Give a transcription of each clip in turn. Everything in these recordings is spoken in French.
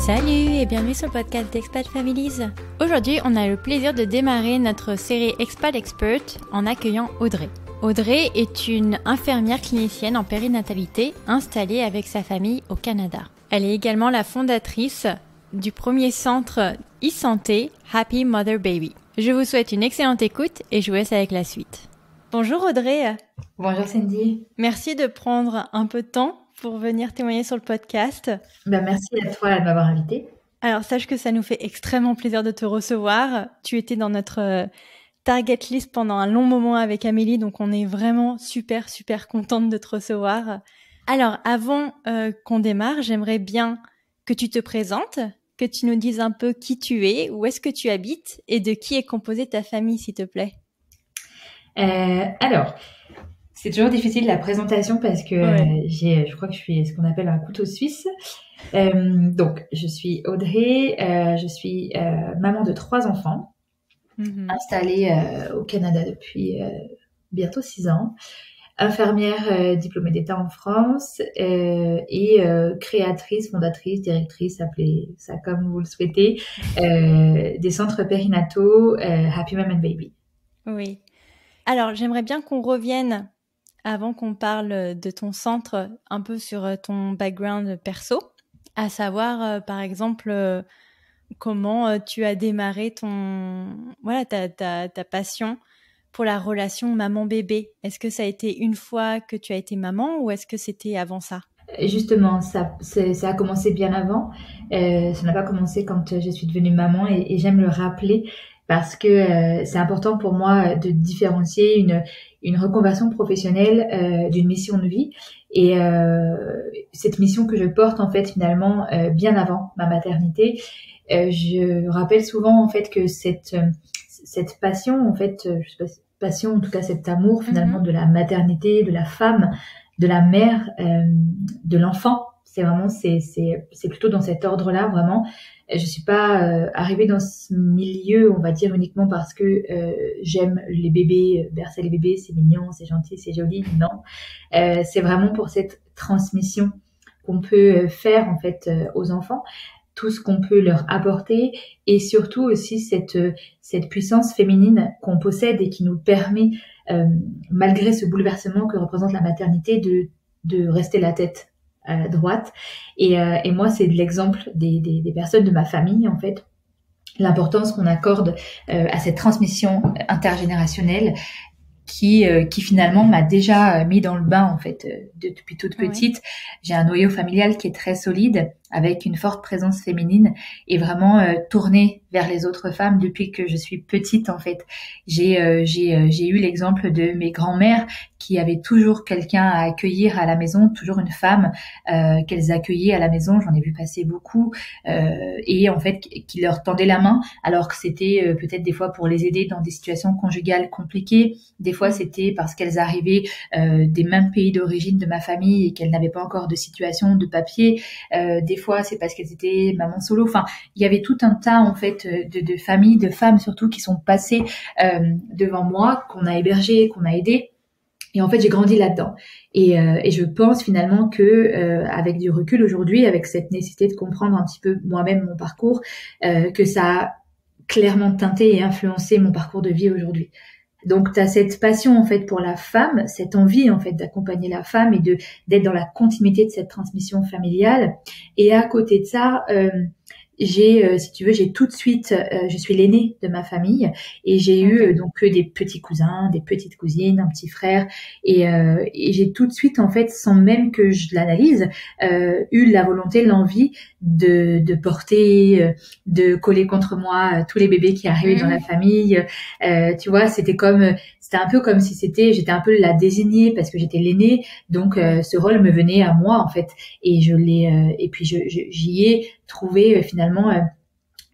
Salut et bienvenue sur le podcast d'Expat Families. Aujourd'hui, on a le plaisir de démarrer notre série Expat Expert en accueillant Audrey. Audrey est une infirmière clinicienne en périnatalité installée avec sa famille au Canada. Elle est également la fondatrice du premier centre e-santé Happy Mother Baby. Je vous souhaite une excellente écoute et je vous laisse avec la suite. Bonjour Audrey. Bonjour Cindy. Merci de prendre un peu de temps pour venir témoigner sur le podcast. Merci à toi de m'avoir invitée. Alors, sache que ça nous fait extrêmement plaisir de te recevoir. Tu étais dans notre target list pendant un long moment avec Amélie, donc on est vraiment super contente de te recevoir. Alors, avant qu'on démarre, j'aimerais bien que tu te présentes, que tu nous dises un peu qui tu es, où est-ce que tu habites et de qui est composée ta famille, s'il te plaît. Alors, c'est toujours difficile la présentation parce que je crois que je suis ce qu'on appelle un couteau suisse. Donc, je suis Audrey, je suis maman de 3 enfants, installée au Canada depuis bientôt 6 ans, infirmière diplômée d'État en France et créatrice, fondatrice, directrice, appelez ça comme vous le souhaitez, des centres périnataux Happy Mom and Baby. Oui. Alors, j'aimerais bien qu'on revienne avant qu'on parle de ton centre, un peu sur ton background perso, à savoir, par exemple, comment tu as démarré ta passion pour la relation maman-bébé. Est-ce que ça a été une fois que tu as été maman ou est-ce que c'était avant ça ? Justement, ça a commencé bien avant. Ça n'a pas commencé quand je suis devenue maman et j'aime le rappeler parce que c'est important pour moi de différencier une reconversion professionnelle d'une mission de vie et cette mission que je porte en fait finalement bien avant ma maternité. Je rappelle souvent en fait que cette passion en fait, je sais pas, passion en tout cas cet amour finalement de la maternité, de la femme, de la mère, de l'enfant. C'est vraiment c'est plutôt dans cet ordre-là vraiment. Je suis pas arrivée dans ce milieu, on va dire uniquement parce que j'aime les bébés, bercer les bébés, c'est mignon, c'est gentil, c'est joli. Non, c'est vraiment pour cette transmission qu'on peut faire en fait aux enfants, tout ce qu'on peut leur apporter et surtout aussi cette puissance féminine qu'on possède et qui nous permet, malgré ce bouleversement que représente la maternité, de rester la tête droite. Et moi, c'est l'exemple des personnes de ma famille, en fait, l'importance qu'on accorde à cette transmission intergénérationnelle qui finalement m'a déjà mis dans le bain, en fait, depuis toute petite. J'ai un noyau familial qui est très solide, avec une forte présence féminine et vraiment tournée vers les autres femmes depuis que je suis petite en fait. J'ai eu l'exemple de mes grands-mères qui avaient toujours quelqu'un à accueillir à la maison, toujours une femme qu'elles accueillaient à la maison. J'en ai vu passer beaucoup et en fait qui leur tendait la main alors que c'était peut-être des fois pour les aider dans des situations conjugales compliquées. Des fois c'était parce qu'elles arrivaient des mêmes pays d'origine de ma famille et qu'elles n'avaient pas encore de situation de papier. Des fois c'est parce qu'elles étaient maman solo. Enfin, il y avait tout un tas en fait de familles, de femmes surtout qui sont passées devant moi, qu'on a hébergées, qu'on a aidées. Et en fait, j'ai grandi là-dedans. Et je pense finalement que avec du recul aujourd'hui, avec cette nécessité de comprendre un petit peu moi-même mon parcours, que ça a clairement teinté et influencé mon parcours de vie aujourd'hui. Donc, tu as cette passion en fait pour la femme, cette envie en fait d'accompagner la femme et d'être dans la continuité de cette transmission familiale. Et à côté de ça, si tu veux, j'ai tout de suite, je suis l'aînée de ma famille et j'ai eu donc des petits cousins, des petites cousines, un petit frère et j'ai tout de suite en fait, sans même que je l'analyse, eu la volonté, l'envie de porter, de coller contre moi tous les bébés qui arrivaient dans la famille. Tu vois, c'était un peu comme si j'étais un peu la désignée parce que j'étais l'aînée, donc ce rôle me venait à moi en fait et j'y ai trouvé finalement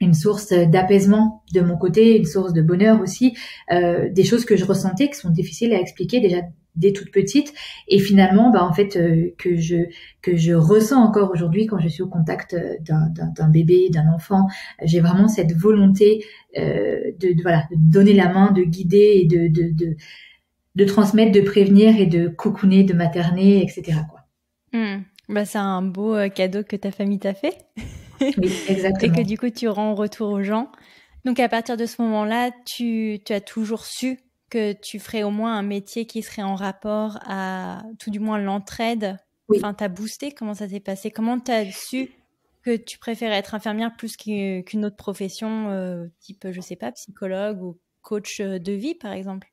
une source d'apaisement de mon côté, une source de bonheur aussi, des choses que je ressentais qui sont difficiles à expliquer déjà dès toute petite et finalement en fait que je ressens encore aujourd'hui quand je suis au contact d'un bébé, d'un enfant. J'ai vraiment cette volonté de donner la main, de guider et de transmettre, de prévenir et de cocooner, de materner, etc. quoi. Bah, c'est un beau cadeau que ta famille t'a fait. Oui, Et que exactement. du coup, tu rends en retour aux gens. Donc, à partir de ce moment-là, tu as toujours su que tu ferais au moins un métier qui serait en rapport à, tout du moins, l'entraide. Oui. Enfin, t'as boosté. Comment ça s'est passé? Comment t'as su que tu préférais être infirmière plus qu'une autre profession, type, je sais pas, psychologue ou coach de vie, par exemple?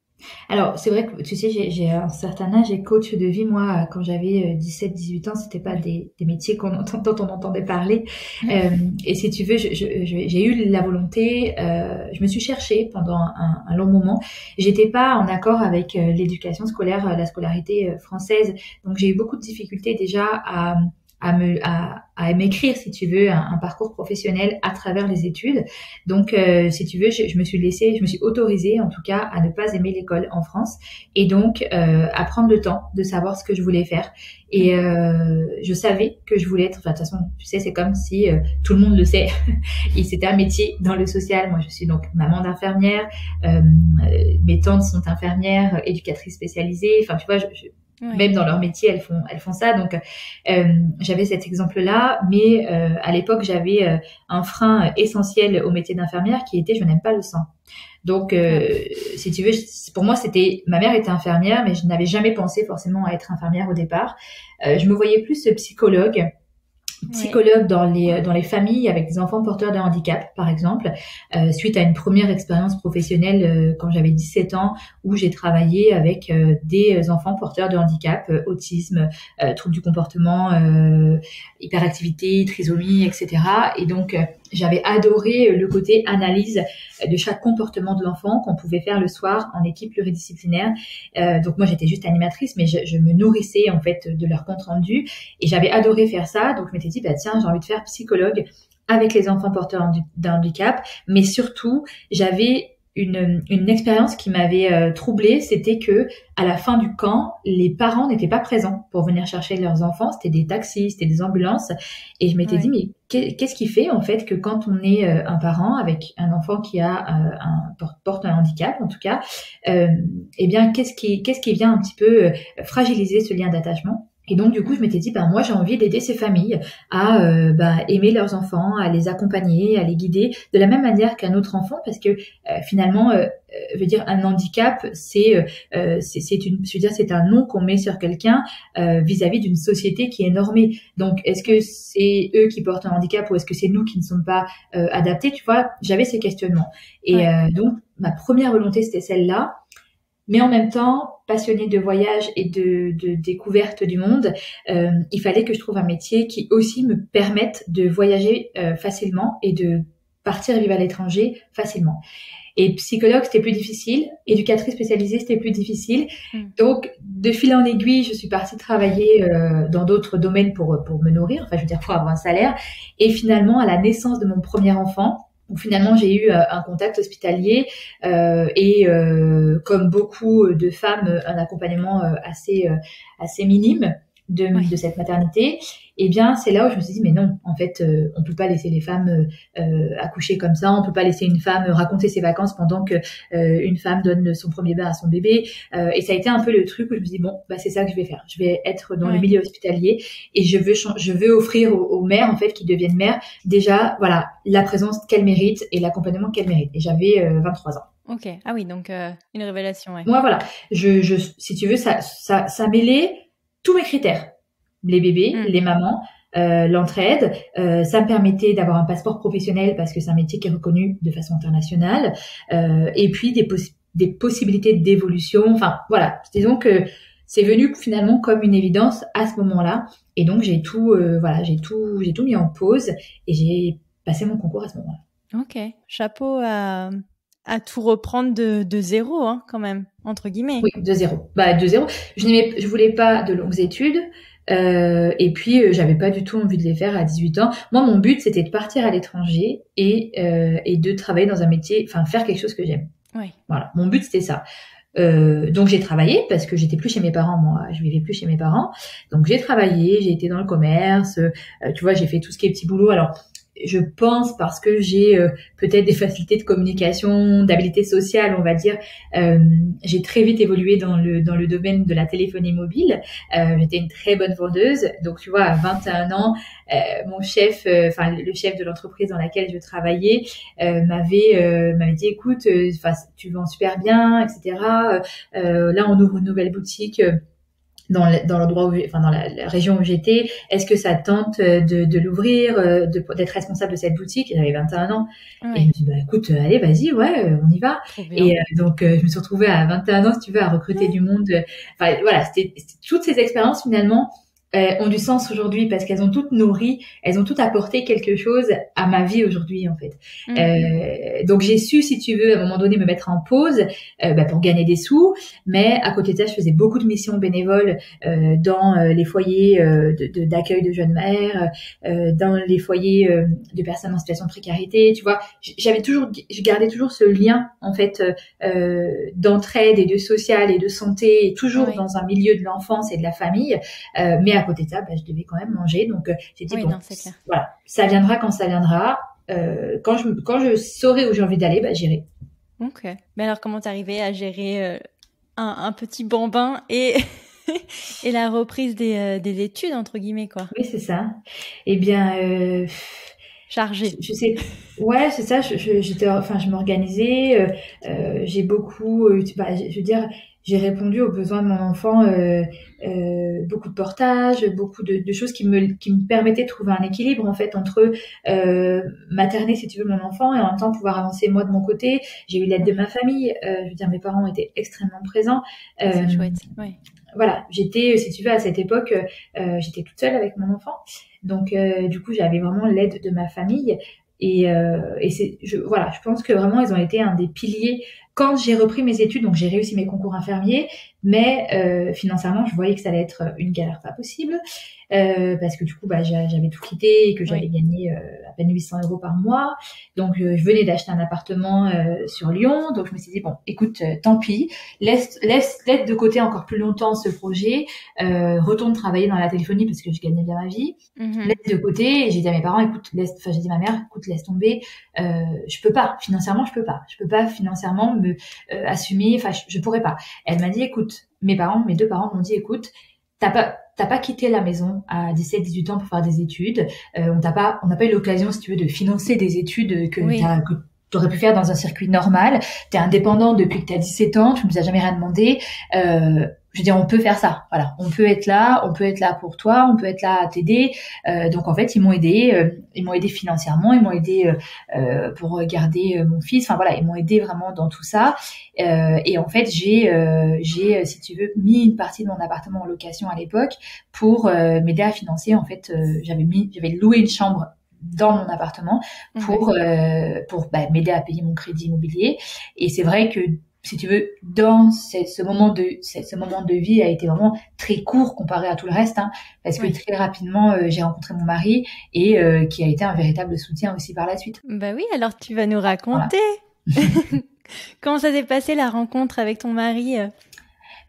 Alors, c'est vrai que, tu sais, j'ai un certain âge et coach de vie, moi, quand j'avais 17, 18 ans, c'était pas Ouais. des métiers dont on entendait parler. Euh, et si tu veux, j'ai eu la volonté, je me suis cherchée pendant un long moment. J'étais pas en accord avec l'éducation scolaire, la scolarité française. Donc, j'ai eu beaucoup de difficultés déjà à m'écrire, si tu veux, un parcours professionnel à travers les études. Donc, si tu veux, je me suis autorisée, en tout cas, à ne pas aimer l'école en France, et donc à prendre le temps de savoir ce que je voulais faire. Et je savais que je voulais être. Enfin, de toute façon, tu sais, c'est comme si tout le monde le sait. Et c'était un métier dans le social. Moi, je suis donc maman d'infirmière. Mes tantes sont infirmières, éducatrices spécialisées. Enfin, tu vois, Ouais. même dans leur métier, elles font ça. Donc, j'avais cet exemple-là, mais à l'époque, j'avais un frein essentiel au métier d'infirmière qui était je n'aime pas le sang. Donc, Ah. si tu veux, pour moi, c'était ma mère était infirmière, mais je n'avais jamais pensé forcément à être infirmière au départ. Je me voyais plus psychologue. Ouais. Psychologue dans les familles avec des enfants porteurs de handicap, par exemple, suite à une première expérience professionnelle quand j'avais 17 ans, où j'ai travaillé avec des enfants porteurs de handicap, autisme, troubles du comportement, hyperactivité, trisomie, etc. Et donc, j'avais adoré le côté analyse de chaque comportement de l'enfant qu'on pouvait faire le soir en équipe pluridisciplinaire. Donc, moi, j'étais juste animatrice, mais je me nourrissais en fait de leur compte rendu. Et j'avais adoré faire ça, donc je m'étais dit, bah tiens, j'ai envie de faire psychologue avec les enfants porteurs d'un handicap, mais surtout, j'avais une expérience qui m'avait troublée, c'était que à la fin du camp, les parents n'étaient pas présents pour venir chercher leurs enfants, c'était des taxis, c'était des ambulances, et je m'étais dit, Ouais. mais qu'est-ce qui fait en fait que quand on est un parent avec un enfant qui a porte un handicap en tout cas, eh bien qu'est-ce qui vient un petit peu fragiliser ce lien d'attachement? Et donc, du coup, je Mhm. m'étais dit, ben, moi, j'ai envie d'aider ces familles à aimer leurs enfants, à les accompagner, à les guider de la même manière qu'un autre enfant, parce que finalement, je veux dire, un handicap, c'est un nom qu'on met sur quelqu'un vis-à-vis d'une société qui est normée. Donc, est-ce que Oui. c'est eux qui portent un handicap ou est-ce que c'est nous qui ne sommes pas adaptés? Tu vois, j'avais ces questionnements. Et Ouais. donc, ma première volonté, c'était celle-là. Mais en même temps, passionnée de voyage et de découverte du monde, il fallait que je trouve un métier qui aussi me permette de voyager facilement et de partir vivre à l'étranger facilement. Et psychologue, c'était plus difficile. Éducatrice spécialisée, c'était plus difficile. Mm. Donc, de fil en aiguille, je suis partie travailler dans d'autres domaines pour me nourrir, enfin, je veux dire, pour avoir un salaire. Et finalement, à la naissance de mon premier enfant, où finalement j'ai eu un contact hospitalier comme beaucoup de femmes, un accompagnement assez minime Ouais. de cette maternité. Et bien c'est là où je me suis dit mais non, en fait on peut pas laisser les femmes accoucher comme ça, on peut pas laisser une femme raconter ses vacances pendant que une femme donne son premier bain à son bébé. Et ça a été un peu le truc où je me suis dit bon bah c'est ça que je vais faire, je vais être dans le Ouais. milieu hospitalier et je veux offrir aux mères en fait qui deviennent mères déjà voilà la présence qu'elles méritent et l'accompagnement qu'elles méritent. Et j'avais 23 ans. Ok. Ah oui, donc une révélation, ouais. Moi voilà, si tu veux ça mêlait tous mes critères, les bébés, Mm. les mamans, l'entraide. Ça me permettait d'avoir un passeport professionnel parce que c'est un métier qui est reconnu de façon internationale. Et puis des possibilités d'évolution. Enfin voilà, disons que c'est venu finalement comme une évidence à ce moment-là. Et donc j'ai tout mis en pause et j'ai passé mon concours à ce moment-là. Ok. Chapeau à tout reprendre de zéro, hein, quand même, entre guillemets. Oui, de zéro. Bah de zéro. Je voulais pas de longues études. Et puis j'avais pas du tout envie de les faire à 18 ans. Moi, mon but c'était de partir à l'étranger et de travailler dans un métier, enfin faire quelque chose que j'aime. Ouais. Voilà, mon but c'était ça. Donc j'ai travaillé parce que j'étais plus chez mes parents, moi, je vivais plus chez mes parents. Donc j'ai travaillé, j'ai été dans le commerce, tu vois, j'ai fait tout ce qui est petit boulot. Alors je pense parce que j'ai peut-être des facilités de communication, d'habilité sociale, on va dire. J'ai très vite évolué dans le domaine de la téléphonie mobile. J'étais une très bonne vendeuse. Donc tu vois, à 21 ans, mon chef, le chef de l'entreprise dans laquelle je travaillais, m'avait dit écoute, tu vends super bien, etc. Là, on ouvre une nouvelle boutique. Dans l'endroit où, dans la région où j'étais, est-ce que ça te tente de l'ouvrir, d'être responsable de cette boutique? J'avais 21 ans. Ouais. Et je me suis dit, bah, écoute, allez, vas-y, ouais, on y va. Et donc, je me suis retrouvée à 21 ans, si tu veux, à recruter du monde. Enfin, voilà, c'était toutes ces expériences, finalement, ont du sens aujourd'hui parce qu'elles ont toutes nourri, elles ont toutes apporté quelque chose à ma vie aujourd'hui, en fait. Donc j'ai su, si tu veux, à un moment donné me mettre en pause pour gagner des sous, mais à côté de ça, je faisais beaucoup de missions bénévoles dans les foyers d'accueil de jeunes mères, dans les foyers de personnes en situation de précarité, tu vois. Je gardais toujours ce lien, en fait, d'entraide et de social et de santé, et toujours dans un milieu de l'enfance et de la famille, mais à côté de ça, je devais quand même manger. Donc, j'ai dit, c'est clair. Voilà, ça viendra quand ça viendra. Quand je saurai où j'ai envie d'aller, j'irai. Ok. Mais alors, comment t'es arrivée à gérer un petit bambin et et la reprise des études, entre guillemets, quoi? Oui, c'est ça. Eh bien... chargée. Je sais. Ouais, c'est ça. Je m'organisais. J'ai beaucoup. Je veux dire, j'ai répondu aux besoins de mon enfant. Beaucoup de portages, beaucoup de choses qui me permettaient de trouver un équilibre, en fait, entre materner, si tu veux, mon enfant et en même temps pouvoir avancer moi de mon côté. J'ai eu l'aide de ma famille. Je veux dire, mes parents étaient extrêmement présents. C'est chouette. Ouais. Voilà, j'étais, si tu veux, à cette époque, j'étais toute seule avec mon enfant. Donc, du coup, j'avais vraiment l'aide de ma famille. Et je pense que vraiment, ils ont été un des piliers. Quand j'ai repris mes études, donc j'ai réussi mes concours infirmiers, mais financièrement, je voyais que ça allait être une galère pas possible. Parce que du coup, j'avais tout quitté et que j'avais gagné à peine 800 € par mois. Donc, je venais d'acheter un appartement sur Lyon. Donc, je me suis dit, bon, écoute, tant pis. Laisse de côté encore plus longtemps ce projet. Retourne travailler dans la téléphonie parce que je gagnais bien ma vie. Laisse de côté. Et j'ai dit à mes parents, écoute, j'ai dit à ma mère, écoute, laisse tomber. Je peux pas. Financièrement, je peux pas. Je peux pas financièrement me assumer. Enfin, je pourrais pas. Elle m'a dit, écoute, mes deux parents m'ont dit, écoute, t'as pas quitté la maison à 17, 18 ans pour faire des études. On n'a pas eu l'occasion, si tu veux, de financer des études que t'aurais pu faire dans un circuit normal. T'es indépendant depuis que t'as 17 ans, tu nous as jamais rien demandé. Je veux dire, on peut faire ça. Voilà, on peut être là pour toi, on peut être là à t'aider. Donc en fait, ils m'ont aidé financièrement, ils m'ont aidé pour garder mon fils. Enfin voilà, ils m'ont aidé vraiment dans tout ça. Et en fait, j'ai, si tu veux, mis une partie de mon appartement en location à l'époque pour m'aider à financer. En fait, j'avais loué une chambre dans mon appartement pour m'aider à payer mon crédit immobilier. Et c'est vrai que, si tu veux, dans ce moment de vie a été vraiment très court comparé à tout le reste, hein, parce que très rapidement j'ai rencontré mon mari et qui a été un véritable soutien aussi par la suite. Bah oui, alors tu vas nous raconter. Voilà. Comment ça s'est passé la rencontre avec ton mari?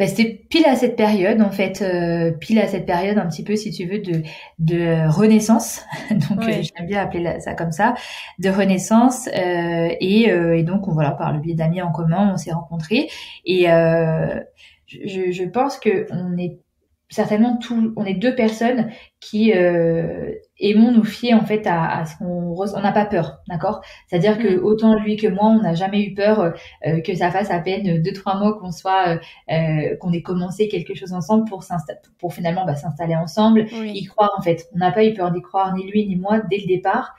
C'était pile à cette période, en fait, un petit peu, si tu veux, de renaissance. Donc, j'aime bien appeler ça comme ça, de renaissance. Et donc, voilà, par le biais d'amis en commun, on s'est rencontrés. Et je pense que on est certainement on est deux personnes qui aimons nous fier en fait à ce on n'a pas peur, d'accord? C'est-à-dire que autant lui que moi, on n'a jamais eu peur que ça fasse à peine 2-3 mois qu'on ait commencé quelque chose ensemble pour finalement s'installer ensemble, y croire en fait. On n'a pas eu peur d'y croire, ni lui ni moi, dès le départ.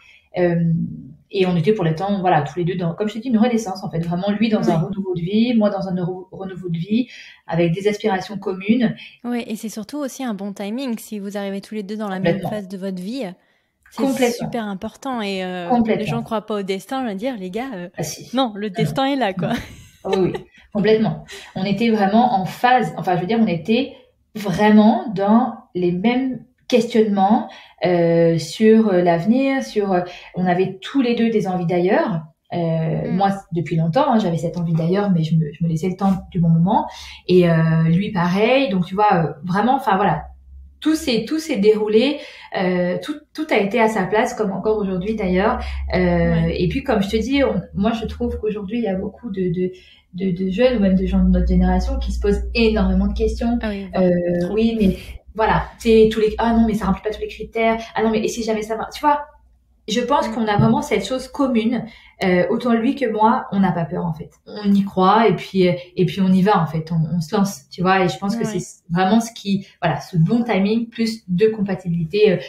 Et on était pour le temps, voilà, tous les deux dans, comme je t'ai dit, une renaissance en fait, vraiment lui dans un renouveau de vie, moi dans un renouveau de vie, avec des aspirations communes. Oui, et c'est surtout aussi un bon timing si vous arrivez tous les deux dans la même phase de votre vie. C'est super important et les gens croient pas au destin, je veux dire, les gars, non, le destin est là, quoi. Oui, complètement. On était vraiment en phase, enfin, je veux dire, on était vraiment dans les mêmes questionnements sur l'avenir, on avait tous les deux des envies d'ailleurs. Moi, depuis longtemps, j'avais cette envie d'ailleurs, mais je me laissais le temps du bon moment. Et lui, pareil. Donc, tu vois, vraiment, enfin voilà, tout s'est déroulé, tout a été à sa place, comme encore aujourd'hui d'ailleurs. Et puis, comme je te dis, moi, je trouve qu'aujourd'hui, il y a beaucoup de jeunes ou même de gens de notre génération qui se posent énormément de questions. Ah oui, Oui, mais voilà, ah non, mais ça remplit pas tous les critères. Ah non, mais et si jamais ça va, tu vois? Je pense qu'on a vraiment cette chose commune. Autant lui que moi, on n'a pas peur en fait. On y croit et puis on y va en fait. On se lance, tu vois. Et je pense que c'est vraiment voilà, ce bon timing plus de compatibilité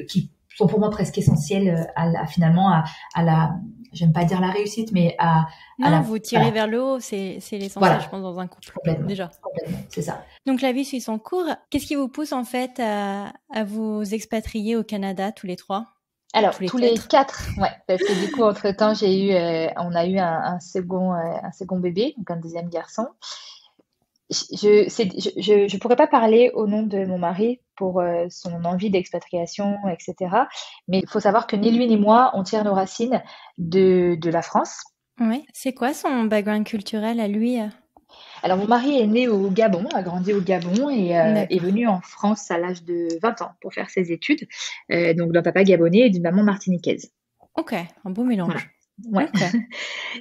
qui sont pour moi presque essentielles finalement à la, j'aime pas dire la réussite, mais vous tirez vers le haut, c'est l'essentiel, je pense, dans un couple. Complètement, déjà. Complètement, c'est ça. Donc la vie suit son cours. Qu'est-ce qui vous pousse en fait à vous expatrier au Canada tous les 3? Alors, tous les 4, ouais, parce que du coup, entre-temps, on a eu un second bébé, donc un deuxième garçon. Je pourrais pas parler au nom de mon mari pour son envie d'expatriation, etc. Mais il faut savoir que ni lui ni moi, on tire nos racines de la France. Oui. C'est quoi son background culturel à lui? Alors, mon mari est né au Gabon, a grandi au Gabon et est venu en France à l'âge de 20 ans pour faire ses études. Donc, d'un papa gabonais et d'une maman martiniquaise. Ok, un beau mélange. Voilà. Ouais. Okay.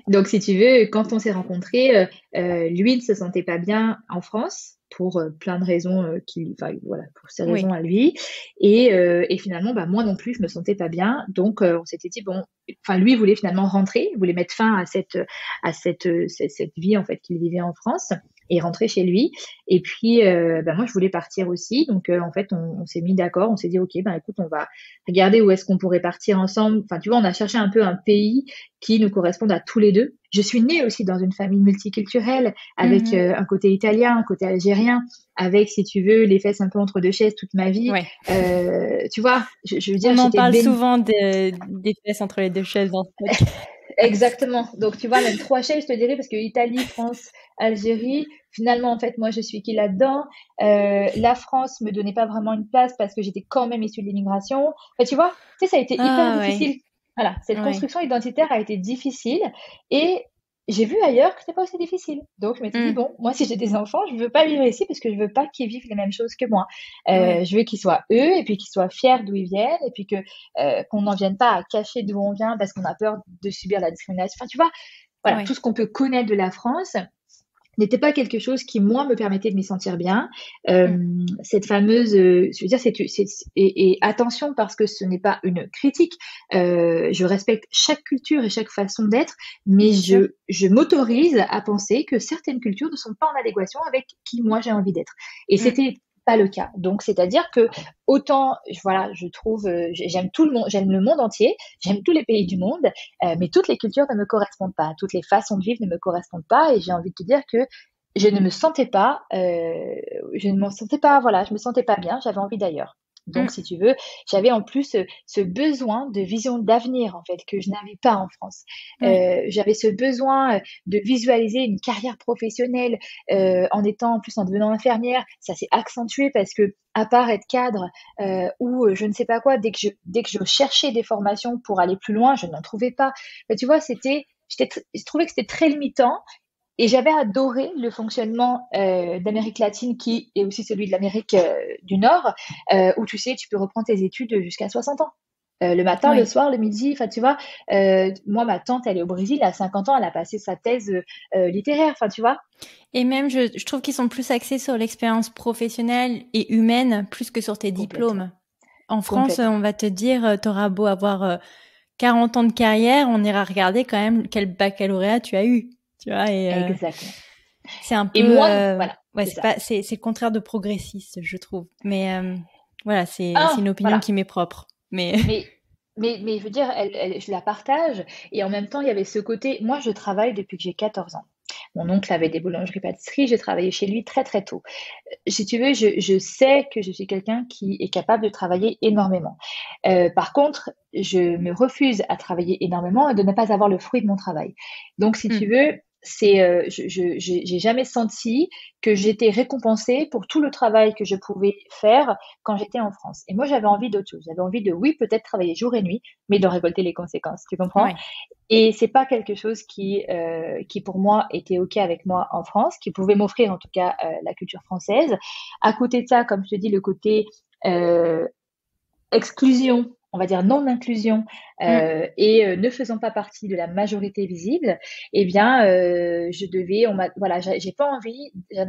Donc, si tu veux, quand on s'est rencontrés, lui ne se sentait pas bien en France pour plein de raisons pour ses raisons à lui. Et finalement, moi non plus, je me sentais pas bien. Donc, on s'était dit lui il voulait finalement rentrer, il voulait mettre fin à cette vie en fait qu'il vivait en France et rentrer chez lui. Et puis, moi, je voulais partir aussi. Donc, en fait, on s'est mis d'accord. On s'est dit, OK, écoute, on va regarder où est-ce qu'on pourrait partir ensemble. Enfin, tu vois, on a cherché un peu un pays qui nous corresponde à tous les deux. Je suis née aussi dans une famille multiculturelle avec un côté italien, un côté algérien, avec, si tu veux, les fesses un peu entre deux chaises toute ma vie. Ouais. Tu vois, je veux dire, on en parle souvent des fesses entre les deux chaises dans ce podcast. Exactement. Donc, tu vois, même 3 chaises, je te dirais, parce que Italie, France, Algérie, finalement, en fait, moi, je suis qui là-dedans. La France me donnait pas vraiment une place parce que j'étais quand même issue de l'immigration. Enfin, tu vois, ça a été hyper difficile. Voilà, cette construction identitaire a été difficile et j'ai vu ailleurs que c'était pas aussi difficile. Donc, je m'étais dit, moi, si j'ai des enfants, je veux pas vivre ici parce que je veux pas qu'ils vivent les mêmes choses que moi. Je veux qu'ils soient eux et puis qu'ils soient fiers d'où ils viennent et puis qu'on n'en vienne pas à cacher d'où on vient parce qu'on a peur de subir la discrimination. Enfin, tu vois, voilà, tout ce qu'on peut connaître de la France n'était pas quelque chose qui, moi, me permettait de m'y sentir bien. Cette fameuse, je veux dire, et attention parce que ce n'est pas une critique. Je respecte chaque culture et chaque façon d'être, mais je m'autorise à penser que certaines cultures ne sont pas en adéquation avec qui moi j'ai envie d'être. Et c'était pas le cas. Donc, c'est-à-dire que autant, je trouve, j'aime tout le monde, j'aime le monde entier, j'aime tous les pays du monde, mais toutes les cultures ne me correspondent pas, toutes les façons de vivre ne me correspondent pas, et j'ai envie de te dire que je ne me sentais pas, je me sentais pas bien, j'avais envie d'ailleurs. Donc, si tu veux, j'avais en plus ce besoin de vision d'avenir, en fait, que je n'avais pas en France. J'avais ce besoin de visualiser une carrière professionnelle en devenant infirmière. Ça s'est accentué parce que, à part être cadre ou je ne sais pas quoi, dès que je cherchais des formations pour aller plus loin, je n'en trouvais pas. Mais tu vois, je trouvais que c'était très limitant. Et j'avais adoré le fonctionnement d'Amérique latine qui est aussi celui de l'Amérique du Nord, où tu sais, tu peux reprendre tes études jusqu'à 60 ans. Le matin, le soir, le midi, enfin tu vois, moi ma tante elle est au Brésil, à 50 ans, elle a passé sa thèse littéraire, enfin tu vois. Et même je trouve qu'ils sont plus axés sur l'expérience professionnelle et humaine plus que sur tes diplômes. En France, on va te dire, t'auras beau avoir 40 ans de carrière, on ira regarder quand même quel baccalauréat tu as eu. Tu vois, exactement. C'est un peu. Et moi, voilà. C'est le contraire de progressiste, je trouve. Mais voilà, c'est une opinion qui m'est propre. Mais je veux dire, je la partage. Et en même temps, il y avait ce côté. Moi, je travaille depuis que j'ai 14 ans. Mon oncle avait des boulangeries-pâtisseries. J'ai travaillé chez lui très, très tôt. Si tu veux, je sais que je suis quelqu'un qui est capable de travailler énormément. Par contre, je me refuse à travailler énormément et de ne pas avoir le fruit de mon travail. Donc, si tu veux, j'ai jamais senti que j'étais récompensée pour tout le travail que je pouvais faire quand j'étais en France. Et moi, j'avais envie d'autre chose. J'avais envie de, oui, peut-être travailler jour et nuit, mais de récolter les conséquences. Tu comprends? Ouais. Et c'est pas quelque chose qui pour moi était OK avec moi en France, qui pouvait m'offrir en tout cas la culture française. À côté de ça, comme je te dis, le côté exclusion, on va dire non-inclusion, et ne faisant pas partie de la majorité visible, eh bien, je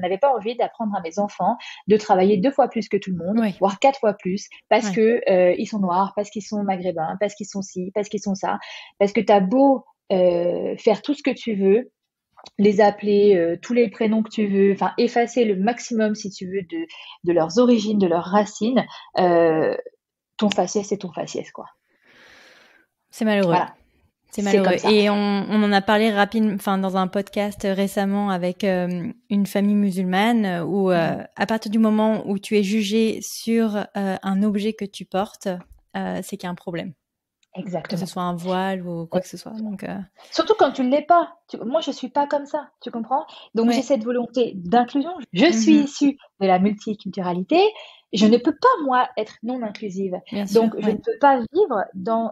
n'avais pas envie d'apprendre à mes enfants de travailler 2 fois plus que tout le monde, Ouais. voire 4 fois plus, parce Ouais. que ils sont noirs, parce qu'ils sont maghrébins, parce qu'ils sont ci, parce qu'ils sont ça, parce que t'as beau faire tout ce que tu veux, les appeler tous les prénoms que tu veux, enfin effacer le maximum si tu veux de leurs origines, de leurs racines. Ton faciès, c'est ton faciès, quoi. C'est malheureux. Voilà. C'est C'est malheureux. comme ça. Et on en a parlé dans un podcast récemment avec une famille musulmane où à partir du moment où tu es jugé sur un objet que tu portes, c'est qu'il y a un problème. Que Exactement. ce soit un voile ou quoi que ce soit. Donc, surtout quand tu ne l'es pas. Moi, je suis pas comme ça, tu comprends? Donc, Ouais. j'ai cette volonté d'inclusion. Je suis issue de la multiculturalité. Je ne peux pas, moi, être non inclusive. Bien sûr, Donc, je ne peux pas vivre dans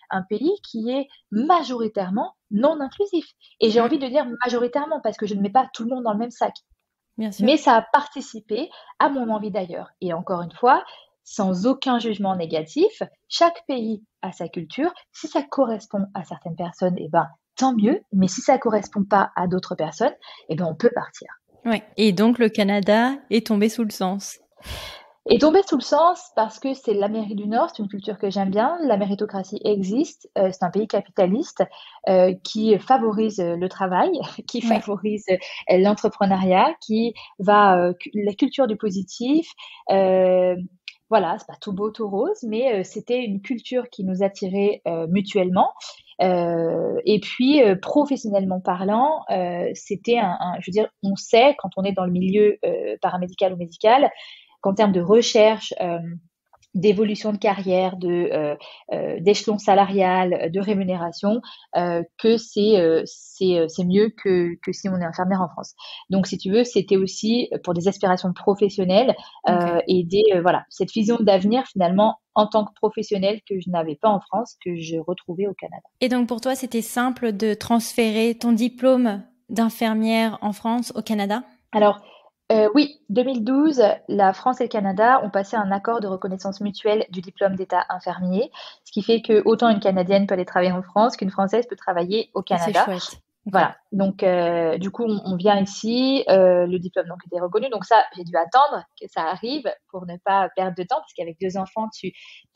un pays qui est majoritairement non inclusif. Et j'ai envie de dire majoritairement parce que je ne mets pas tout le monde dans le même sac. Bien sûr. Mais ça a participé à mon envie d'ailleurs. Et encore une fois, sans aucun jugement négatif, chaque pays a sa culture. Si ça correspond à certaines personnes, eh ben, tant mieux. Mais si ça correspond pas à d'autres personnes, eh ben, on peut partir. Ouais. Et donc, le Canada est tombé sous le sens. Est tombé sous le sens parce que c'est l'Amérique du Nord, c'est une culture que j'aime bien. La méritocratie existe. C'est un pays capitaliste qui favorise le travail, qui favorise l'entrepreneuriat, qui va la culture du positif. Voilà, c'est pas tout beau, tout rose, mais c'était une culture qui nous attirait mutuellement. Et puis, professionnellement parlant, c'était je veux dire, on sait quand on est dans le milieu paramédical ou médical qu'en termes de recherche, d'évolution de carrière, d'échelon salarial, de rémunération, que c'est mieux que si on est infirmière en France. Donc, si tu veux, c'était aussi pour des aspirations professionnelles et cette vision d'avenir finalement en tant que professionnelle que je n'avais pas en France, que je retrouvais au Canada. Et donc, pour toi, c'était simple de transférer ton diplôme d'infirmière en France au Canada? Alors, oui, 2012, la France et le Canada ont passé un accord de reconnaissance mutuelle du diplôme d'état infirmier, ce qui fait que autant une Canadienne peut aller travailler en France qu'une Française peut travailler au Canada. C'est chouette. Voilà. Donc, du coup, on vient ici, le diplôme donc était reconnu. Donc ça, j'ai dû attendre que ça arrive pour ne pas perdre de temps, parce qu'avec 2 enfants, tu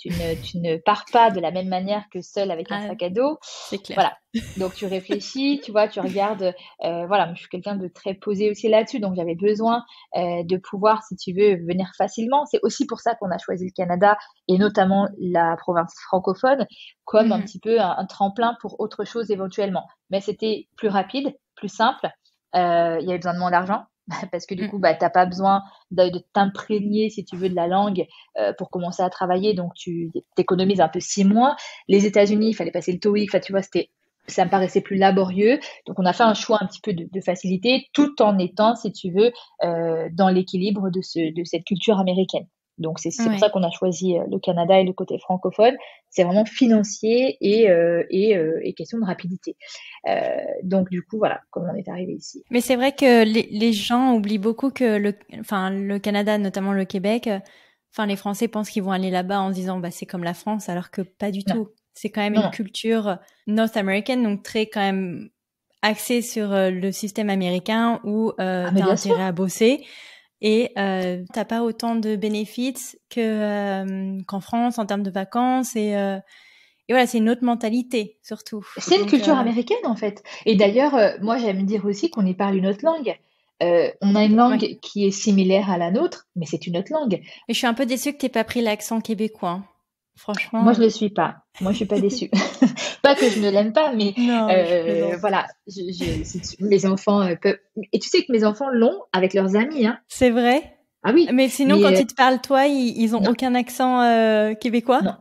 ne pars pas de la même manière que seule avec un sac à dos. C'est clair. Voilà. Donc tu réfléchis, tu vois, tu regardes. Voilà, je suis quelqu'un de très posé aussi là-dessus, donc j'avais besoin de pouvoir, si tu veux, venir facilement. C'est aussi pour ça qu'on a choisi le Canada et notamment la province francophone comme un petit peu un tremplin pour autre chose éventuellement. Mais c'était plus rapide, plus simple. Il y avait besoin de moins d'argent parce que du coup, t'as pas besoin de t'imprégner, si tu veux, de la langue pour commencer à travailler. Donc, tu t'économises un peu 6 mois. Les États-Unis, il fallait passer le TOEIC. Enfin, tu vois, ça me paraissait plus laborieux. Donc, on a fait un choix un petit peu de facilité tout en étant, si tu veux, dans l'équilibre de cette culture américaine. Donc, c'est pour ça qu'on a choisi le Canada et le côté francophone. C'est vraiment financier et question de rapidité. Donc, du coup, voilà comment on est arrivé ici. Mais c'est vrai que les gens oublient beaucoup que le Canada, notamment le Québec, les Français pensent qu'ils vont aller là-bas en se disant c'est comme la France, alors que pas du tout. C'est quand même une culture north american, donc très quand même axée sur le système américain où t'as intérêt à bosser. Et t'as pas autant de bénéfices qu'en France en termes de vacances et voilà, c'est une autre mentalité surtout. C'est une culture américaine en fait. Et d'ailleurs, moi j'aime dire aussi qu'on y parle une autre langue. On a une langue qui est similaire à la nôtre, mais c'est une autre langue. Mais je suis un peu déçue que t'aies pas pris l'accent québécois. Hein. Franchement. Moi je le suis pas. Moi je suis pas déçue. Pas que je ne l'aime pas, mais voilà. Mes enfants peuvent. Et tu sais que mes enfants l'ont avec leurs amis. Hein. C'est vrai. Ah oui. Mais sinon, quand ils te parlent, toi, ils ont aucun accent québécois. Non.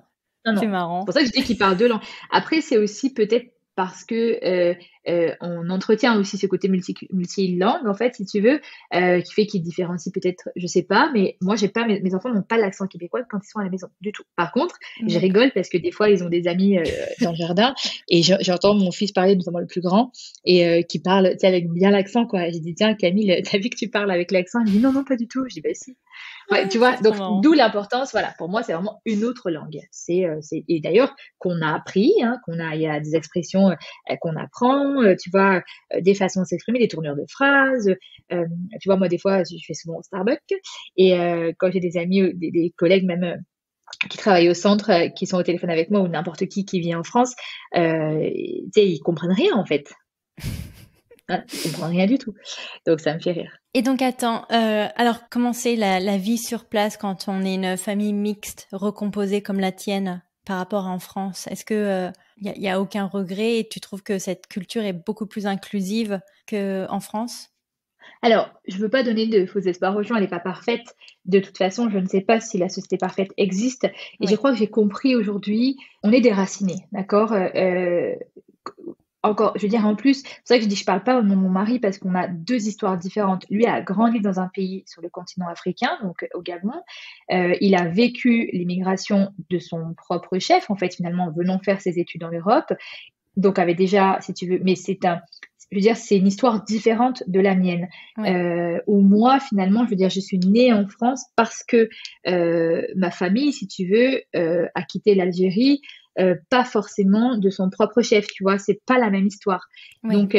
C'est marrant. C'est pour ça que je dis qu'ils parlent 2 langues. Après, c'est aussi peut-être parce que on entretient aussi ce côté multilangue, en fait, si tu veux, qui fait qu'ils différencient peut-être, je sais pas, mais moi, j'ai pas, mes enfants n'ont pas l'accent québécois quand ils sont à la maison, du tout. Par contre, je rigole parce que des fois, ils ont des amis dans le jardin et j'entends mon fils parler, notamment le plus grand, et qui parle, tu sais, avec bien l'accent, quoi. J'ai dit, tiens, Camille, t'as vu que tu parles avec l'accent? Il me dit, non, non, pas du tout. Je dis, bah si. Ouais, tu vois, donc d'où l'importance, voilà, pour moi, c'est vraiment une autre langue. Et d'ailleurs, qu'on a appris, hein, il y a des expressions qu'on apprend, tu vois, des façons de s'exprimer, des tournures de phrases. Tu vois, moi, des fois, je fais souvent au Starbucks, et quand j'ai des amis, des collègues même qui travaillent au centre, qui sont au téléphone avec moi, ou n'importe qui vient en France, tu sais, ils comprennent rien, en fait. Hein, ils comprennent rien du tout. Donc, ça me fait rire. Et donc, attends, alors comment c'est la vie sur place quand on est une famille mixte, recomposée comme la tienne par rapport à en France? Est-ce que y a aucun regret et tu trouves que cette culture est beaucoup plus inclusive qu'en France? Alors, je veux pas donner de faux espoirs aux gens, elle n'est pas parfaite. De toute façon, je ne sais pas si la société parfaite existe. Et je crois que j'ai compris aujourd'hui, on est déracinés, d'accord? Encore, je veux dire, en plus, c'est vrai que je dis, je parle pas au nom de mon mari parce qu'on a deux histoires différentes. Lui a grandi dans un pays sur le continent africain, donc au Gabon. Il a vécu l'immigration de son propre chef, en fait, finalement, venant faire ses études en Europe. Donc, avait déjà, si tu veux, mais je veux dire, c'est une histoire différente de la mienne. Où moi, finalement, je veux dire, je suis née en France parce que ma famille, si tu veux, a quitté l'Algérie, pas forcément de son propre chef, tu vois, c'est pas la même histoire. Donc,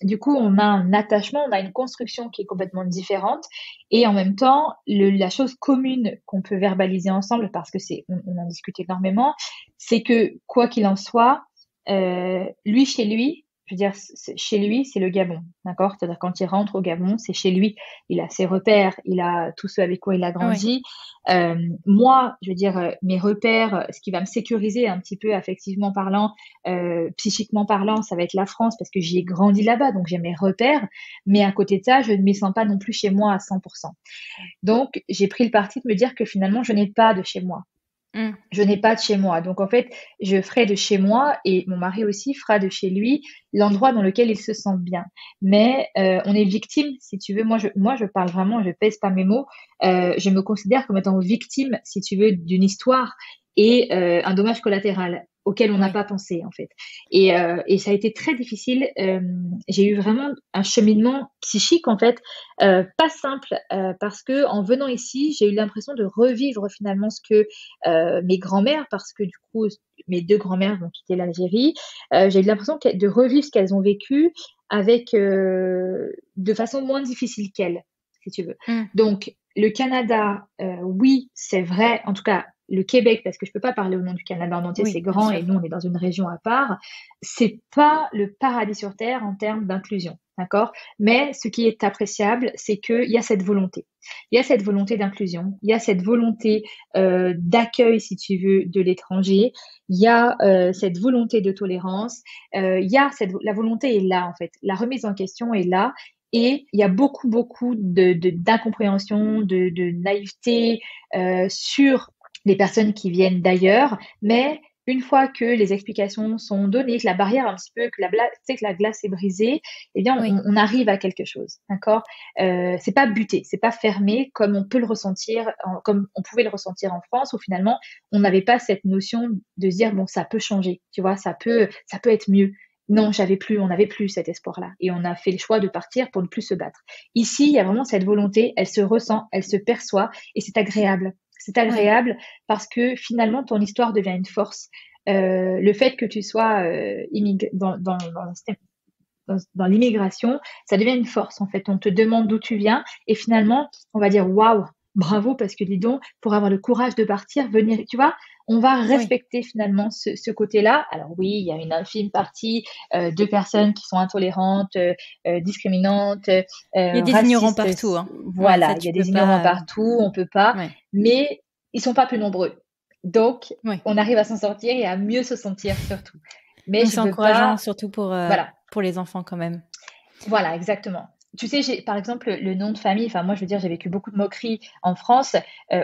du coup, on a un attachement, on a une construction qui est complètement différente, et en même temps, la chose commune qu'on peut verbaliser ensemble, parce que on en discute énormément, c'est que quoi qu'il en soit, lui, chez lui, je veux dire, chez lui, c'est le Gabon, d'accord? C'est-à-dire quand il rentre au Gabon, c'est chez lui. Il a ses repères, il a tous ceux avec quoi il a grandi. Moi, je veux dire, mes repères, ce qui va me sécuriser un petit peu affectivement parlant, psychiquement parlant, ça va être la France parce que j'y ai grandi là-bas, donc j'ai mes repères. Mais à côté de ça, je ne me sens pas non plus chez moi à 100%. Donc, j'ai pris le parti de me dire que finalement, je n'ai pas de chez moi. Je n'ai pas de chez moi. Donc, en fait, je ferai de chez moi et mon mari aussi fera de chez lui l'endroit dans lequel il se sent bien. Mais on est victime, si tu veux. Moi, je parle vraiment, je pèse pas mes mots. Je me considère comme étant victime, si tu veux, d'une histoire et un dommage collatéral auquel on n'a pas pensé, en fait. Et ça a été très difficile. J'ai eu vraiment un cheminement psychique, en fait, pas simple, parce que en venant ici, j'ai eu l'impression de revivre finalement ce que mes grands-mères, parce que du coup, mes deux grands-mères vont quitter l'Algérie, j'ai eu l'impression de revivre ce qu'elles ont vécu avec de façon moins difficile qu'elles, si tu veux. Donc, le Canada, oui, c'est vrai, en tout cas, le Québec, parce que je peux pas parler au nom du Canada en entier, c'est grand et nous, on est dans une région à part, c'est pas le paradis sur terre en termes d'inclusion, d'accord? Mais ce qui est appréciable, c'est qu'il y a cette volonté. Il y a cette volonté d'inclusion, il y a cette volonté d'accueil, si tu veux, de l'étranger, il y a cette volonté de tolérance, la volonté est là, en fait. La remise en question est là. Et il y a beaucoup d'incompréhension, de naïveté sur les personnes qui viennent d'ailleurs, mais une fois que les explications sont données, que la barrière un petit peu, que la glace est brisée, eh bien on arrive à quelque chose, d'accord? C'est pas buté, c'est pas fermé comme on peut le ressentir, comme on pouvait le ressentir en France, où finalement on n'avait pas cette notion de se dire bon, ça peut changer, tu vois, ça peut être mieux. Non, on n'avait plus cet espoir-là. Et on a fait le choix de partir pour ne plus se battre. Ici, il y a vraiment cette volonté, elle se ressent, elle se perçoit, et c'est agréable. C'est agréable parce que finalement, ton histoire devient une force. Le fait que tu sois dans l'immigration, ça devient une force, en fait. On te demande d'où tu viens, et finalement, on va dire, waouh, bravo, parce que dis donc, pour avoir le courage de partir, venir, tu vois, on va respecter finalement ce côté-là. Alors oui, il y a une infime partie de personnes qui sont intolérantes, discriminantes, il y a des racistes, ignorants partout. Hein. Voilà, il y a des ignorants partout, on peut pas, mais ils sont pas plus nombreux. Donc, on arrive à s'en sortir et à mieux se sentir surtout. Mais c'est encourageant, surtout pour les enfants quand même. Voilà, exactement. Tu sais, par exemple, le nom de famille, enfin moi je veux dire, j'ai vécu beaucoup de moqueries en France,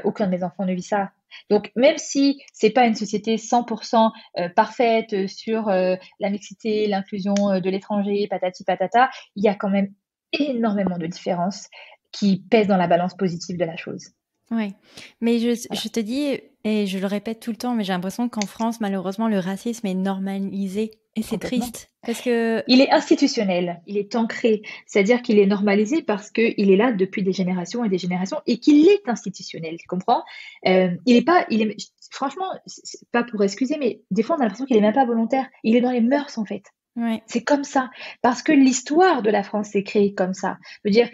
aucun de mes enfants ne vit ça. Donc, même si c'est pas une société 100% parfaite sur la mixité, l'inclusion de l'étranger, patati patata, il y a quand même énormément de différences qui pèsent dans la balance positive de la chose. Ouais, mais Voilà. je te dis, et je le répète tout le temps, mais j'ai l'impression qu'en France, malheureusement, le racisme est normalisé. Et c'est Complètement. triste, parce que... Il est institutionnel, il est ancré, c'est-à-dire qu'il est normalisé parce qu'il est là depuis des générations et qu'il est institutionnel, tu comprends? Il est pas, il est, franchement, c'est pas pour excuser, mais des fois on a l'impression qu'il est même pas volontaire. Il est dans les mœurs en fait. Ouais, C'est comme ça, parce que l'histoire de la France s'est créée comme ça. Je veux dire,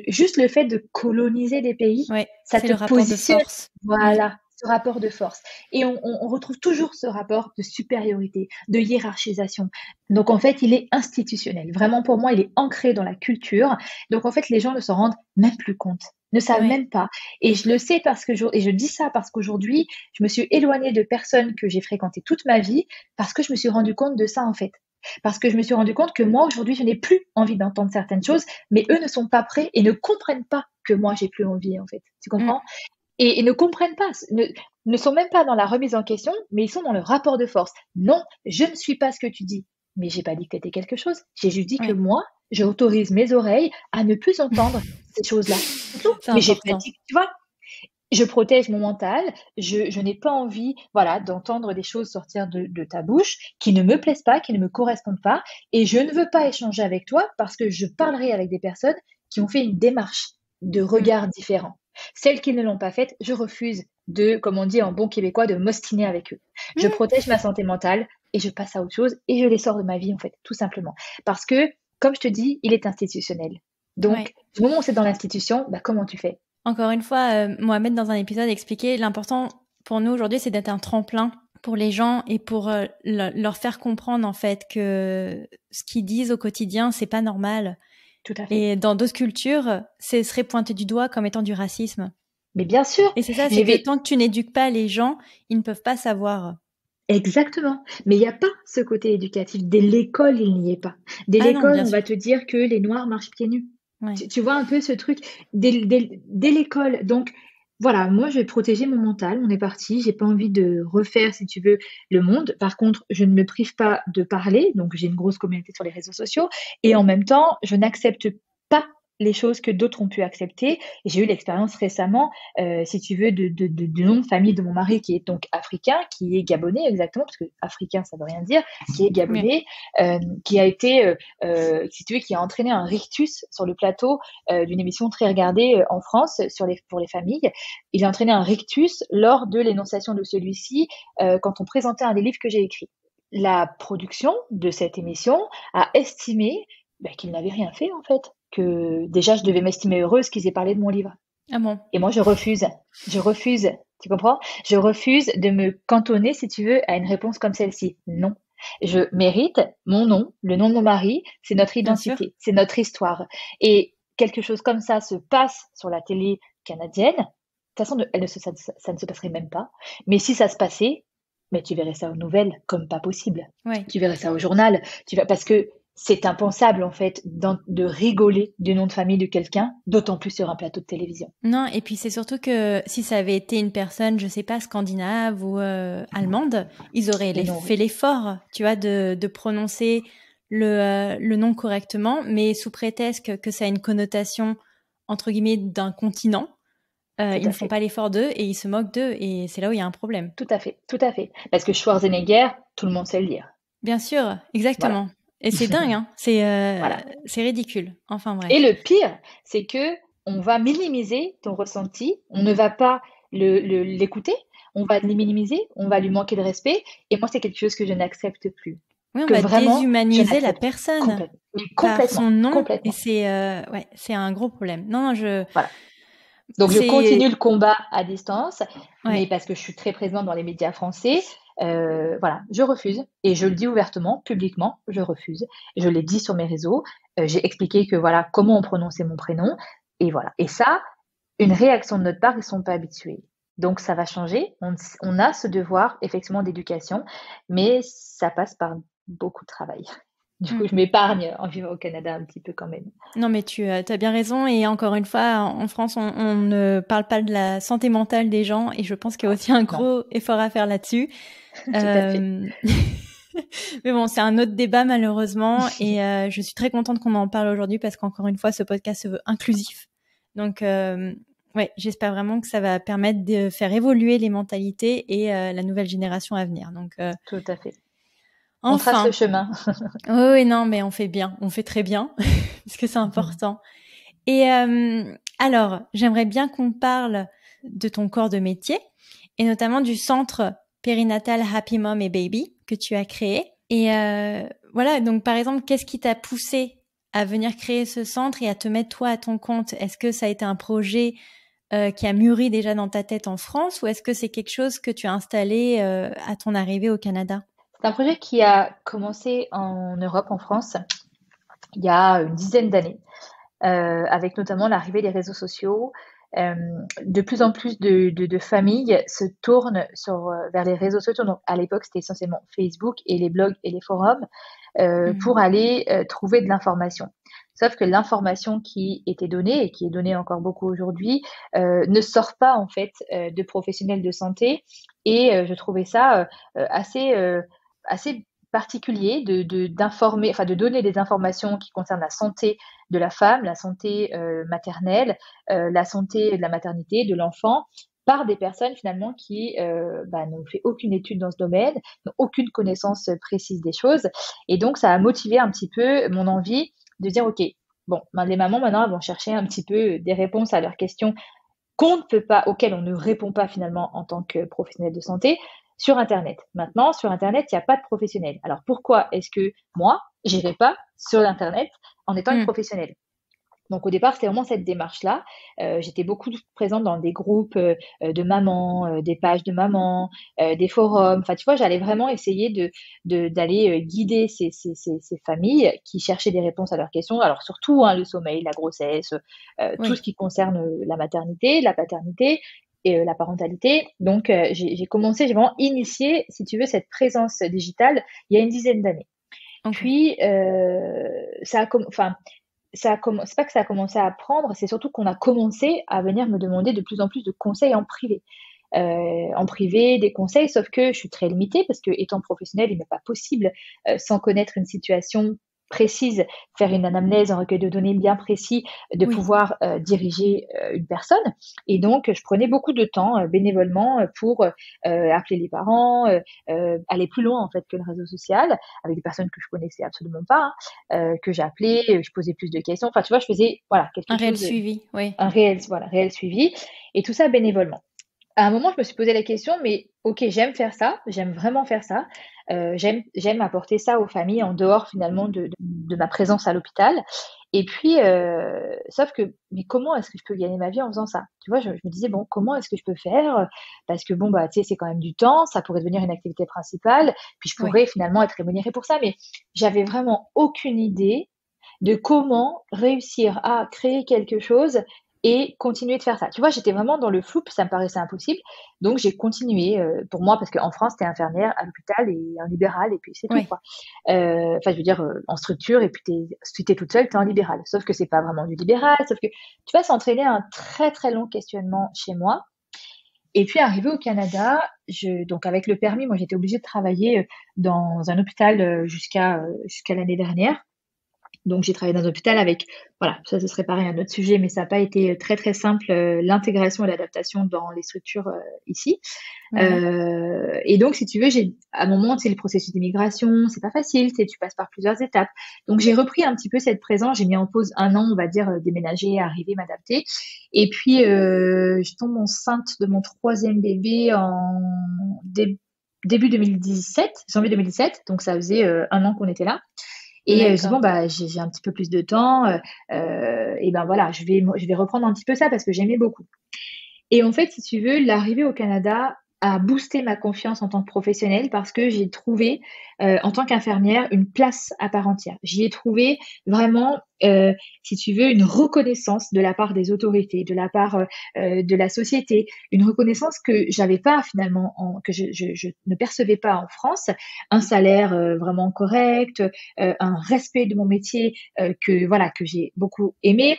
juste le fait de coloniser des pays, ouais, ça c'est te le rapport de positionne, force. Ouais, voilà, ce rapport de force. Et on retrouve toujours ce rapport de supériorité, de hiérarchisation. Donc en fait, il est institutionnel. Vraiment, pour moi, il est ancré dans la culture. Donc en fait, les gens ne s'en rendent même plus compte, ne savent ouais. même pas. Et je le sais et je dis ça parce qu'aujourd'hui, je me suis éloignée de personnes que j'ai fréquentées toute ma vie parce que je me suis rendu compte de ça en fait. Parce que je me suis rendu compte que moi, aujourd'hui, je n'ai plus envie d'entendre certaines choses, mais eux ne sont pas prêts et ne comprennent pas que moi, j'ai plus envie, en fait. Tu Mm. comprends? Et ne comprennent pas, ne sont même pas dans la remise en question, mais ils sont dans le rapport de force. Non, je ne suis pas ce que tu dis. Mais j'ai pas dit que tu étais quelque chose. J'ai juste dit que Ouais, moi, j'autorise mes oreilles à ne plus entendre ces choses-là. C'est tout. c'est Mais j'ai pas important. dit, tu vois, je protège mon mental, je n'ai pas envie, voilà, d'entendre des choses sortir de ta bouche qui ne me plaisent pas, qui ne me correspondent pas, et je ne veux pas échanger avec toi parce que je parlerai avec des personnes qui ont fait une démarche de Mm. regard différent. Celles qui ne l'ont pas faite, je refuse de, comme on dit en bon québécois, de m'ostiner avec eux. Je Mm. protège ma santé mentale et je passe à autre chose et je les sors de ma vie, en fait, tout simplement. Parce que, comme je te dis, il est institutionnel. Ouais. Donc, du moment où c'est dans l'institution, bah, comment tu fais? Encore une fois, Mohamed, dans un épisode, expliquait l'important pour nous aujourd'hui, c'est d'être un tremplin pour les gens et pour leur faire comprendre en fait que ce qu'ils disent au quotidien, c'est pas normal. Tout à fait. Et dans d'autres cultures, ce serait pointé du doigt comme étant du racisme. Mais bien sûr, Et c'est ça, c'est j'ai que vé- tant que tu n'éduques pas les gens, ils ne peuvent pas savoir. exactement. Mais il n'y a pas ce côté éducatif. Dès l'école, il n'y est pas. Dès Ah non, l'école, bien on va sûr. te dire que les Noirs marchent pieds nus. Ouais. Tu vois un peu ce truc dès l'école. Donc, voilà, moi, je vais protéger mon mental. On est parti. J'ai pas envie de refaire, si tu veux, le monde. Par contre, je ne me prive pas de parler. Donc, j'ai une grosse communauté sur les réseaux sociaux. Et en même temps, je n'accepte pas les choses que d'autres ont pu accepter. Et j'ai eu l'expérience récemment, si tu veux, du nom de famille de mon mari qui est donc africain, qui est gabonais exactement, parce que africain, ça veut rien dire, qui est Mais, gabonais, qui a été, si tu veux, qui a entraîné un rictus sur le plateau d'une émission très regardée en France pour les familles. Il a entraîné un rictus lors de l'énonciation de celui-ci quand on présentait un des livres que j'ai écrit. La production de cette émission a estimé qu'il n'avait rien fait en fait, que déjà je devais m'estimer heureuse qu'ils aient parlé de mon livre. ah bon. Et moi je refuse, tu comprends? Je refuse de me cantonner, si tu veux, à une réponse comme celle-ci. Non. Je mérite mon nom, le nom de mon mari, c'est notre Bien sûr. identité, c'est notre histoire. Et quelque chose comme ça se passe sur la télé canadienne. De toute façon, ça ne se passerait même pas. Mais si ça se passait, mais tu verrais ça aux nouvelles comme pas possible. Ouais. Tu verrais ça au journal. Parce que c'est impensable en fait de rigoler du nom de famille de quelqu'un, d'autant plus sur un plateau de télévision. Non, et puis c'est surtout que si ça avait été une personne, je sais pas, scandinave ou allemande, ils auraient Mais non, fait l'effort, tu vois, de prononcer le nom correctement, mais sous prétexte que ça a une connotation, entre guillemets, d'un continent, ils ne font pas l'effort d'eux et ils se moquent d'eux, et c'est là où il y a un problème. Tout à fait, tout à fait. Parce que Schwarzenegger, tout le monde sait le dire. Bien sûr, exactement. Voilà. Et c'est dingue, hein. Voilà. C'est ridicule. Enfin bref. Et le pire, c'est que on va minimiser ton ressenti, on ne va pas l'écouter, on va le minimiser, on va lui manquer de respect. Et moi, c'est quelque chose que je n'accepte plus. Oui, on Que va vraiment, déshumaniser la n'accepte personne complètement. Mais par complètement, son nom, complètement. et c'est un gros problème. Non, Voilà. Donc, je continue le combat à distance, mais Ouais. parce que je suis très présente dans les médias français, voilà, je refuse. Et je le dis ouvertement, publiquement, je refuse. Je l'ai dit sur mes réseaux. J'ai expliqué que voilà comment on prononçait mon prénom. Et voilà. Et ça, une réaction de notre part, ils sont pas habitués. Donc, ça va changer. On a ce devoir, effectivement, d'éducation, mais ça passe par beaucoup de travail. Du coup, je m'épargne en vivant au Canada un petit peu quand même. Non, mais tu as bien raison. Et encore une fois, en France, on ne parle pas de la santé mentale des gens. Et je pense qu'il y a aussi un gros effort à faire là-dessus. Tout à fait. Mais bon, c'est un autre débat malheureusement. Et je suis très contente qu'on en parle aujourd'hui parce qu'encore une fois, ce podcast se veut inclusif. Donc, ouais, j'espère vraiment que ça va permettre de faire évoluer les mentalités et la nouvelle génération à venir. Donc, tout à fait. Enfin. On trace le chemin. Oui, non, mais on fait bien, on fait très bien, parce que c'est important. Et alors, j'aimerais bien qu'on parle de ton corps de métier, et notamment du centre périnatal Happy Mom et Baby que tu as créé. Et voilà, donc par exemple, qu'est-ce qui t'a poussé à venir créer ce centre et à te mettre toi à ton compte? Est-ce que ça a été un projet qui a mûri déjà dans ta tête en France, ou est-ce que c'est quelque chose que tu as installé à ton arrivée au Canada? C'est un projet qui a commencé en Europe, en France, il y a une dizaine d'années, avec notamment l'arrivée des réseaux sociaux. De plus en plus de familles se tournent vers les réseaux sociaux. Donc, à l'époque, c'était essentiellement Facebook et les blogs et les forums pour aller trouver de l'information. Sauf que l'information qui était donnée et qui est donnée encore beaucoup aujourd'hui ne sort pas en fait de professionnels de santé. Et je trouvais ça assez particulier d'informer, enfin de donner des informations qui concernent la santé de la femme, la santé maternelle, la santé de la maternité, de l'enfant, par des personnes finalement qui n'ont fait aucune étude dans ce domaine, n'ont aucune connaissance précise des choses. Et donc, ça a motivé un petit peu mon envie de dire, OK, bon, les mamans maintenant elles vont chercher un petit peu des réponses à leurs questions auxquelles on ne répond pas finalement en tant que professionnel de santé, sur Internet. Maintenant, sur Internet, il n'y a pas de professionnel. Alors, pourquoi est-ce que moi, j'irai pas sur Internet en étant une professionnelle? Donc, au départ, c'était vraiment cette démarche-là. J'étais beaucoup présente dans des groupes de mamans, des pages de mamans, des forums. Enfin, tu vois, j'allais vraiment essayer d'aller guider ces familles qui cherchaient des réponses à leurs questions. Alors, surtout le sommeil, la grossesse, tout ce qui concerne la maternité, la paternité et la parentalité. Donc, j'ai vraiment initié, si tu veux, cette présence digitale il y a une dizaine d'années. Okay. Puis, c'est pas que ça a commencé à prendre, c'est surtout qu'on a commencé à venir me demander de plus en plus de conseils en privé. Des conseils, sauf que je suis très limitée parce que, étant professionnelle, il n'est pas possible, sans connaître une situation précise, faire une anamnèse, un recueil de données bien précis, de pouvoir diriger une personne. Et donc, je prenais beaucoup de temps bénévolement pour appeler les parents, aller plus loin en fait que le réseau social, avec des personnes que je connaissais absolument pas, que j'appelais, je posais plus de questions. Enfin, tu vois, je faisais quelque chose, réel suivi, oui. Un réel suivi, et tout ça bénévolement. À un moment, je me suis posé la question, mais ok, j'aime faire ça, j'aime vraiment faire ça, j'aime apporter ça aux familles en dehors finalement de ma présence à l'hôpital. Et puis, sauf que, mais comment est-ce que je peux gagner ma vie en faisant ça? Tu vois, je me disais, bon, comment est-ce que je peux faire? Parce que bon, tu sais, c'est quand même du temps, ça pourrait devenir une activité principale, puis je pourrais finalement être rémunérée pour ça, mais j'avais vraiment aucune idée de comment réussir à créer quelque chose et continuer de faire ça. Tu vois, j'étais vraiment dans le flou, ça me paraissait impossible. Donc, j'ai continué pour moi, parce qu'en France, t'es infirmière à l'hôpital et en libéral, et puis c'est tout, quoi. Enfin, je veux dire, en structure, et puis si t'es toute seule, t'es en libéral. Sauf que c'est pas vraiment du libéral, sauf que, tu vois, ça entraînait un très, très long questionnement chez moi. Et puis, arrivé au Canada, donc avec le permis, moi, j'étais obligée de travailler dans un hôpital jusqu'à l'année dernière. Donc, j'ai travaillé dans un hôpital avec, voilà, ça ce serait pareil, un autre sujet, mais ça n'a pas été très, très simple, l'intégration et l'adaptation dans les structures ici. Et donc, si tu veux, à un moment, c'est le processus d'immigration, c'est pas facile, tu passes par plusieurs étapes. Donc, j'ai repris un petit peu cette présence, j'ai mis en pause 1 an, on va dire, déménager, arriver, m'adapter. Et puis, je tombe enceinte de mon 3e bébé en début 2017, janvier 2017, donc ça faisait 1 an qu'on était là. Et je dis, bon, j'ai un petit peu plus de temps, et ben voilà, je vais reprendre un petit peu ça parce que j'aimais beaucoup. Et en fait, si tu veux, l'arrivée au Canada a boosté ma confiance en tant que professionnelle parce que j'ai trouvé, en tant qu'infirmière, une place à part entière. J'y ai trouvé vraiment, si tu veux, une reconnaissance de la part des autorités, de la part de la société, une reconnaissance que j'avais pas finalement, que je ne percevais pas en France, un salaire vraiment correct, un respect de mon métier que j'ai beaucoup aimé.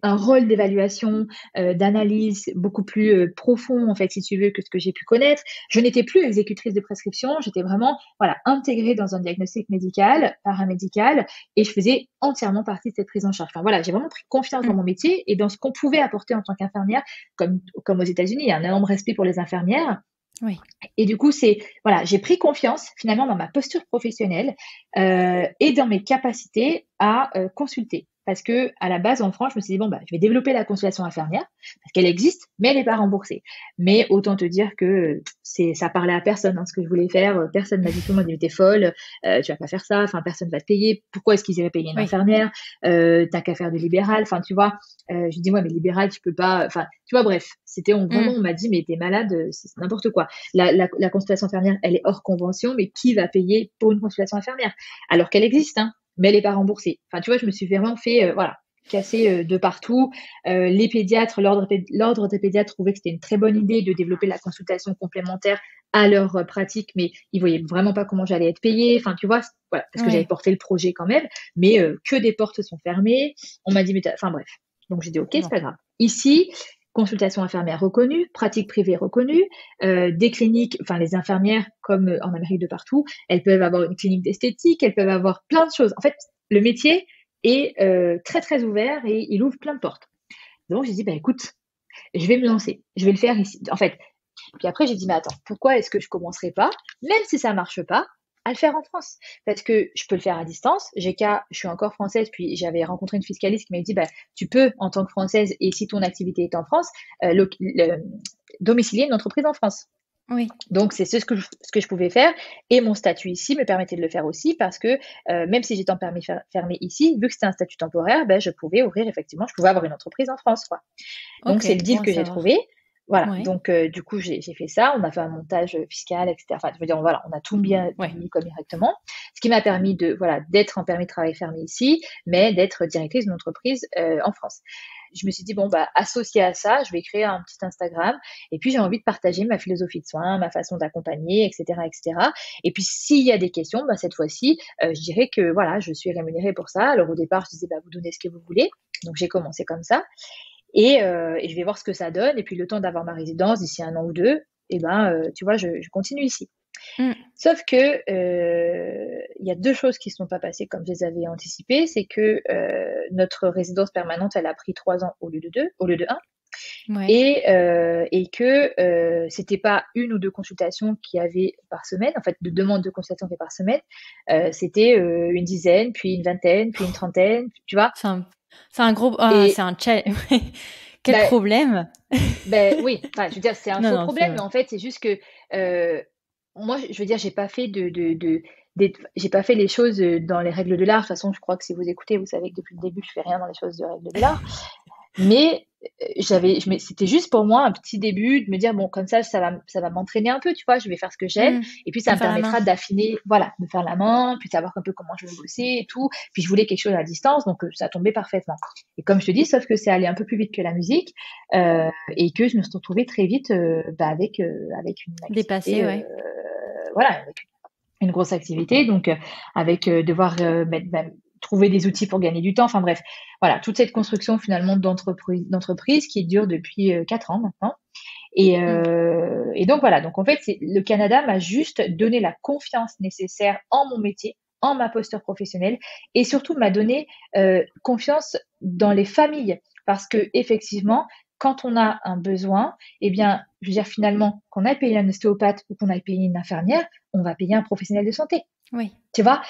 Un rôle d'évaluation, d'analyse beaucoup plus profond en fait, si tu veux, que ce que j'ai pu connaître. Je n'étais plus exécutrice de prescription, j'étais vraiment intégrée dans un diagnostic médical, paramédical, et je faisais entièrement partie de cette prise en charge. Enfin voilà, j'ai vraiment pris confiance dans mon métier et dans ce qu'on pouvait apporter en tant qu'infirmière, comme aux États-Unis, il y a un énorme respect pour les infirmières. Oui. Et du coup, j'ai pris confiance finalement dans ma posture professionnelle et dans mes capacités à consulter. Parce que à la base, en France, je me suis dit, je vais développer la consultation infirmière, parce qu'elle existe, mais elle n'est pas remboursée. Mais autant te dire que ça parlait à personne, ce que je voulais faire. Personne m'a dit, tout le monde dit, t'es folle, tu vas pas faire ça, personne va te payer. Pourquoi est-ce qu'ils iraient payer une infirmière? T'as qu'à faire du libéral, tu vois. Je dis, ouais, mais libéral, tu peux pas, tu vois, bref. On m'a dit, mais t'es malade, c'est n'importe quoi. La consultation infirmière, elle est hors convention, mais qui va payer pour une consultation infirmière? Alors qu'elle existe, mais elle n'est pas remboursée. Tu vois, je me suis vraiment fait, casser de partout. Les pédiatres, l'ordre des pédiatres trouvait que c'était une très bonne idée de développer la consultation complémentaire à leur pratique, mais ils voyaient vraiment pas comment j'allais être payée. Tu vois, parce que j'avais porté le projet quand même, mais que des portes sont fermées. On m'a dit, bref. Donc j'ai dit, ok, c'est pas grave. Ici, consultation infirmière reconnue, pratique privée reconnue, des cliniques, les infirmières, comme en Amérique de partout, elles peuvent avoir une clinique d'esthétique, elles peuvent avoir plein de choses. En fait, le métier est très, très ouvert et il ouvre plein de portes. Donc, j'ai dit, écoute, je vais me lancer, je vais le faire ici. En fait, puis après, j'ai dit, mais attends, pourquoi est-ce que je commencerai pas, même si ça marche pas, à le faire en France? Parce que je peux le faire à distance. Je suis encore française, puis j'avais rencontré une fiscaliste qui m'a dit, tu peux, en tant que française, et si ton activité est en France, domicilier une entreprise en France. Oui. Donc, c'est ce que je pouvais faire. Et mon statut ici me permettait de le faire aussi parce que même si j'étais en permis fermé ici, vu que c'était un statut temporaire, je pouvais avoir une entreprise en France, quoi. Donc, c'est le deal que j'ai trouvé. Voilà. Ouais. Donc, du coup, j'ai fait ça. On a fait un montage fiscal, etc. Je veux dire, on a tout bien mis comme directement. Ce qui m'a permis d'être en permis de travail fermé ici, mais d'être directrice d'une entreprise en France. Je me suis dit, associé à ça, je vais créer un petit Instagram. Et puis, j'ai envie de partager ma philosophie de soins, ma façon d'accompagner, etc., etc. Et puis, s'il y a des questions, cette fois-ci, je dirais que, je suis rémunérée pour ça. Alors, au départ, je disais, vous donnez ce que vous voulez. Donc, j'ai commencé comme ça. Et je vais voir ce que ça donne. Et puis, le temps d'avoir ma résidence d'ici 1 an ou 2, tu vois, je continue ici. Sauf que il y a 2 choses qui ne sont pas passées comme je les avais anticipées. C'est que notre résidence permanente, elle a pris 3 ans au lieu de 1. Ouais. Et que c'était pas 1 ou 2 consultations qu'il y avait par semaine, en fait, de demandes de consultation faites par semaine. C'était une dizaine, puis une vingtaine, puis une trentaine, tu vois. C'est un gros... c'est un challenge. Quel problème. Oui, je veux dire, c'est un faux problème, mais en fait, c'est juste que moi, je veux dire, j'ai pas fait j'ai pas fait les choses dans les règles de l'art. De toute façon, je crois que si vous écoutez, vous savez que depuis le début, je fais rien dans les choses de règles de l'art. Mais c'était juste pour moi un petit début de me dire, comme ça va m'entraîner un peu, tu vois, je vais faire ce que j'aime. Et puis, ça me permettra d'affiner, me faire la main, puis de savoir un peu comment je vais bosser et tout. Puis, je voulais quelque chose à distance, donc ça tombait parfaitement. Et comme je te dis, sauf que c'est allé un peu plus vite que la musique, et que je me suis retrouvée très vite, avec une activité. Dépassée, avec une grosse activité, donc avec devoir trouver des outils pour gagner du temps. Enfin bref, toute cette construction finalement d'entreprise qui dure depuis 4 ans maintenant. Et donc donc en fait, le Canada m'a juste donné la confiance nécessaire en mon métier, en ma posture professionnelle, et surtout m'a donné confiance dans les familles, parce que effectivement, quand on a un besoin, je veux dire, finalement, qu'on a payé un ostéopathe ou qu'on a payé une infirmière, on va payer un professionnel de santé. Oui. Tu vois,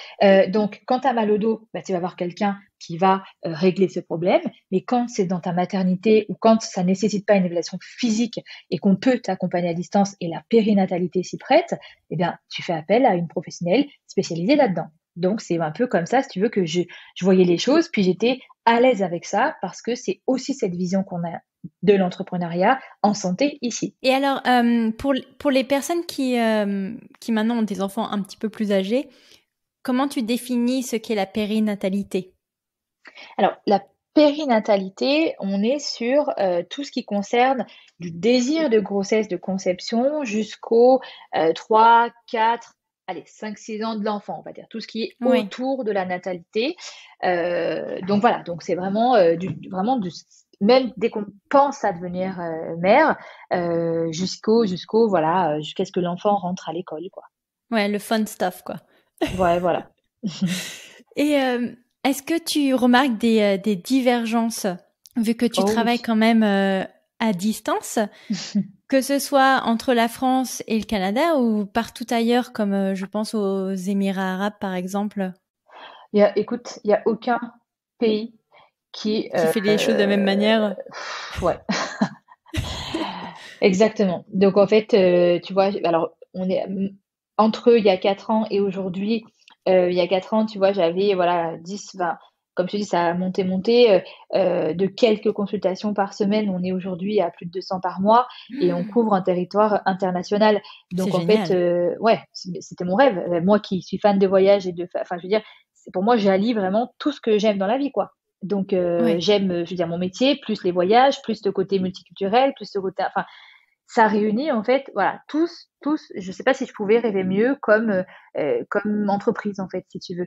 donc quand tu as mal au dos, tu vas voir quelqu'un qui va régler ce problème. Mais quand c'est dans ta maternité ou quand ça nécessite pas une évaluation physique et qu'on peut t'accompagner à distance et la périnatalité s'y prête, tu fais appel à une professionnelle spécialisée là-dedans. Donc c'est un peu comme ça, si tu veux, que je voyais les choses, puis j'étais à l'aise avec ça parce que c'est aussi cette vision qu'on a de l'entrepreneuriat en santé ici. Et alors, pour les personnes qui maintenant ont des enfants un petit peu plus âgés, comment tu définis ce qu'est la périnatalité? Alors, la périnatalité, on est sur tout ce qui concerne du désir de grossesse, de conception, jusqu'aux 3, 4, allez, 5, 6 ans de l'enfant, on va dire. Tout ce qui est Oui. autour de la natalité. Donc voilà, donc c'est vraiment, même dès qu'on pense à devenir mère, jusqu'à ce que l'enfant rentre à l'école, quoi. Ouais, le fun stuff, quoi. Ouais, voilà. Et est-ce que tu remarques des divergences, vu que tu travailles quand même à distance, que ce soit entre la France et le Canada ou partout ailleurs, comme je pense aux Émirats arabes, par exemple? Écoute, il n'y a aucun pays qui fait les choses de la même manière. Ouais. Exactement. Donc en fait, tu vois, alors on est entre eux il y a 4 ans et aujourd'hui, il y a 4 ans, tu vois, j'avais voilà 10, 20, comme je te dis, ça a monté, de quelques consultations par semaine. On est aujourd'hui à plus de 200 par mois et on couvre un territoire international. Donc C'est en fait, ouais, c'était mon rêve. Moi qui suis fan de voyage et enfin, je veux dire, pour moi, j'allie vraiment tout ce que j'aime dans la vie, quoi. Donc Ouais. j'aime, je veux dire, mon métier, plus les voyages, plus le côté multiculturel, plus le côté, enfin, ça réunit en fait, voilà, tous, je sais pas si je pouvais rêver mieux comme entreprise en fait, si tu veux,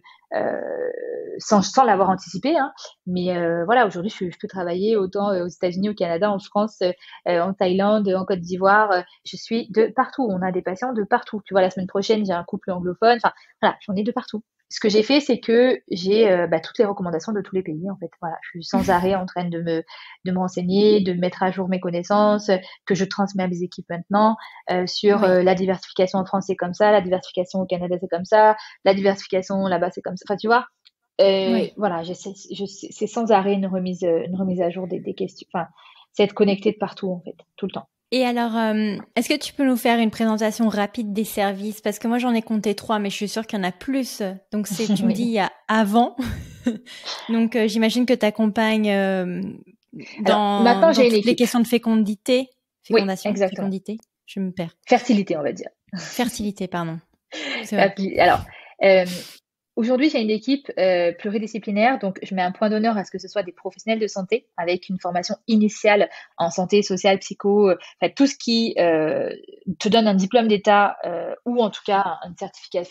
sans l'avoir anticipé, hein. Mais voilà, aujourd'hui, je peux travailler autant aux États-Unis, au Canada, en France, en Thaïlande, en Côte d'Ivoire. Je suis de partout. On a des patients de partout. Tu vois, la semaine prochaine, j'ai un couple anglophone. Enfin, voilà, j'en ai de partout. Ce que j'ai fait, c'est que j'ai toutes les recommandations de tous les pays en fait. Voilà, je suis sans arrêt en train de me renseigner, de mettre à jour mes connaissances, que je transmets à mes équipes maintenant sur la diversification en France c'est comme ça, la diversification au Canada c'est comme ça, la diversification là-bas c'est comme ça. Enfin, tu vois, voilà, c'est sans arrêt une remise à jour des questions. Enfin, c'est être connecté de partout en fait, tout le temps. Et alors, est-ce que tu peux nous faire une présentation rapide des services? Parce que moi, j'en ai compté 3, mais je suis sûre qu'il y en a plus. Donc, tu me dis, il y a avant. Donc, j'imagine que tu accompagnes dans toutes les questions de fécondité. Fécondation, oui, exactement. Fécondité, je me perds. Fertilité, on va dire. Fertilité, pardon. C'est vrai. Alors, aujourd'hui, j'ai une équipe pluridisciplinaire, donc je mets un point d'honneur à ce que ce soit des professionnels de santé avec une formation initiale en santé, sociale, psycho, tout ce qui te donne un diplôme d'État ou en tout cas un certificat,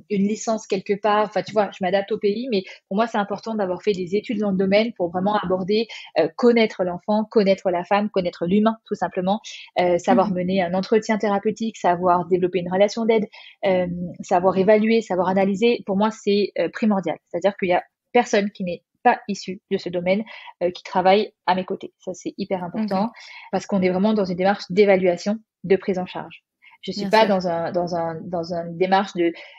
une licence quelque part. Enfin, tu vois, je m'adapte au pays, mais pour moi, c'est important d'avoir fait des études dans le domaine pour vraiment aborder, connaître l'enfant, connaître la femme, connaître l'humain, tout simplement, savoir mener un entretien thérapeutique, savoir développer une relation d'aide, savoir évaluer, savoir analyser. Pour moi, c'est primordial. C'est-à-dire qu'il y a personne qui n'est pas issu de ce domaine qui travaille à mes côtés. Ça, c'est hyper important parce qu'on est vraiment dans une démarche d'évaluation, de prise en charge. Je suis pas dans une démarche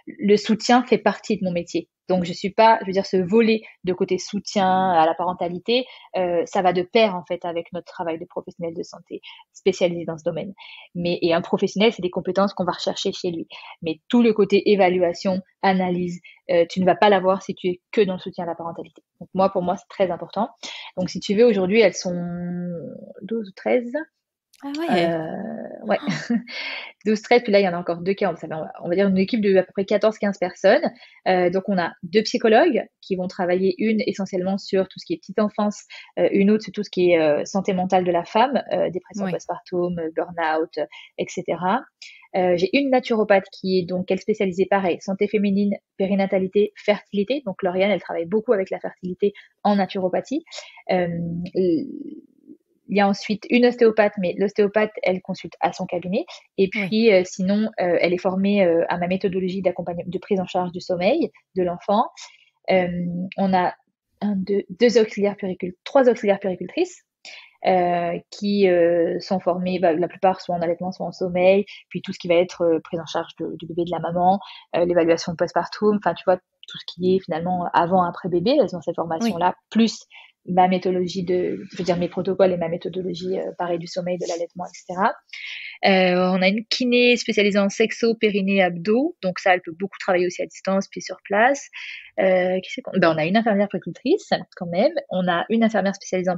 le soutien fait partie de mon métier. Donc, je suis pas, je veux dire, ce volet de côté soutien à la parentalité, ça va de pair, en fait, avec notre travail de professionnel de santé spécialisé dans ce domaine. Et un professionnel, c'est des compétences qu'on va rechercher chez lui. Mais tout le côté évaluation, analyse, tu ne vas pas l'avoir si tu es que dans le soutien à la parentalité. Donc, pour moi, c'est très important. Donc, si tu veux, aujourd'hui, elles sont 12 ou 13. Ah ouais. Ouais. 12-13, puis là, il y en a encore 2 cas. On va dire une équipe de à peu près 14-15 personnes. Donc, on a 2 psychologues qui vont travailler, une essentiellement sur tout ce qui est petite enfance, une autre sur tout ce qui est santé mentale de la femme, dépression postpartum, burn-out, etc. J'ai une naturopathe qui est donc, elle spécialisée pareil, santé féminine, périnatalité, fertilité. Donc, Lauriane, elle travaille beaucoup avec la fertilité en naturopathie. Il y a ensuite une ostéopathe, mais l'ostéopathe, elle consulte à son cabinet. Et puis, sinon, elle est formée à ma méthodologie d'accompagnement, de prise en charge du sommeil de l'enfant. On a 3 auxiliaires puéricultrices qui sont formées, la plupart soit en allaitement, soit en sommeil. Puis tout ce qui va être prise en charge du bébé, de la maman, l'évaluation postpartum. Enfin, tu vois, tout ce qui est finalement avant, après bébé, elles ont cette formation-là, plus ma méthodologie je veux dire mes protocoles et ma méthodologie pareil du sommeil, de l'allaitement, etc. On a une kiné spécialisée en sexo, périnée, abdos, donc ça elle peut beaucoup travailler aussi à distance puis sur place. On a une infirmière puéricultrice quand même, on a une infirmière spécialisée en